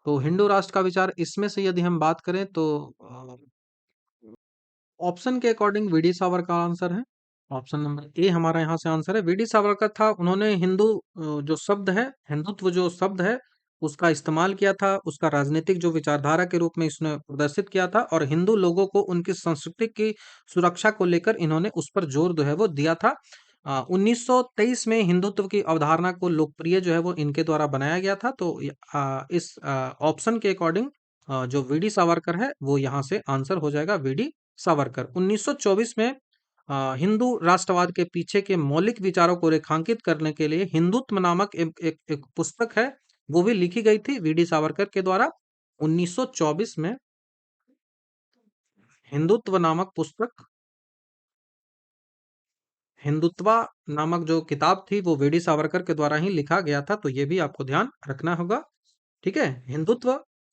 तो हिंदू राष्ट्र का विचार इसमें से यदि हम बात करें तो ऑप्शन के अकॉर्डिंग वीडी सावरकर का आंसर है। ऑप्शन नंबर ए हमारा यहाँ से आंसर है। वीडी सावरकर था, उन्होंने हिंदू जो शब्द है, हिंदुत्व जो शब्द है उसका इस्तेमाल किया था, उसका राजनीतिक जो विचारधारा के रूप में इसने प्रदर्शित किया था और हिंदू लोगों को उनकी संस्कृति की सुरक्षा को लेकर इन्होंने उस पर जोर जो है वो दिया था। 1923 में हिंदुत्व की अवधारणा को लोकप्रिय जो है वो इनके द्वारा बनाया गया था, तो इस ऑप्शन के अकॉर्डिंग जो वीडी सावरकर है वो यहाँ से आंसर हो जाएगा, वीडी सावरकर। 1924 में हिंदू राष्ट्रवाद के पीछे के मौलिक विचारों को रेखांकित करने के लिए हिंदुत्व नामक एक पुस्तक है, वो भी लिखी गई थी वीडी सावरकर के द्वारा 1924 में। हिंदुत्व नामक पुस्तक, हिंदुत्वा नामक जो किताब थी वो वीडी सावरकर के द्वारा ही लिखा गया था, तो ये भी आपको ध्यान रखना होगा। ठीक है। हिंदुत्व,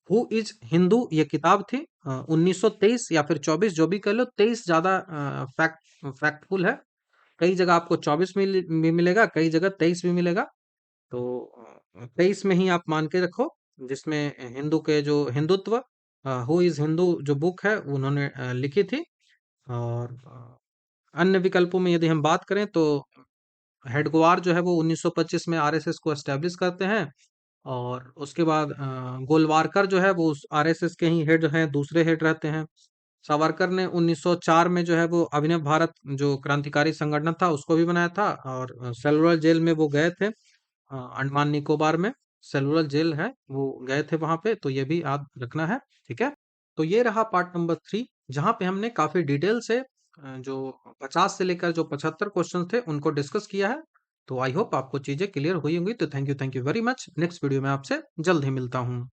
हु इज हिंदू, ये किताब थी। 1923 या फिर 24 जो भी कर लो, 23 ज्यादा फैक्टफुल है। कई जगह आपको 24 भी मिलेगा, कई जगह 23 भी मिलेगा, तो 23 में ही आप मान के रखो, जिसमें हिंदू के जो हिंदुत्व, हु इज हिंदू जो बुक है उन्होंने लिखी थी। और अन्य विकल्पों में यदि हम बात करें तो हेडगोवार जो है वो 1925 में आरएसएस को एस्टेब्लिश करते हैं और उसके बाद गोलवारकर जो है वो उस आरएसएस के ही हेड हैं, दूसरे हेड रहते हैं। सावरकर ने 1904 में जो है वो अभिनव भारत जो क्रांतिकारी संगठन था उसको भी बनाया था और सेलुलर जेल में वो गए थे, अंडमान निकोबार में सेलुलर जेल है, वो गए थे वहां पे, तो ये भी याद रखना है। ठीक है। तो ये रहा पार्ट नंबर 3, जहां पे हमने काफी डिटेल से जो 50 से लेकर जो 75 क्वेश्चन थे उनको डिस्कस किया है। तो आई होप आपको चीजें क्लियर हुई होंगी। तो thank you very much. Next video में आपसे जल्द ही मिलता हूँ।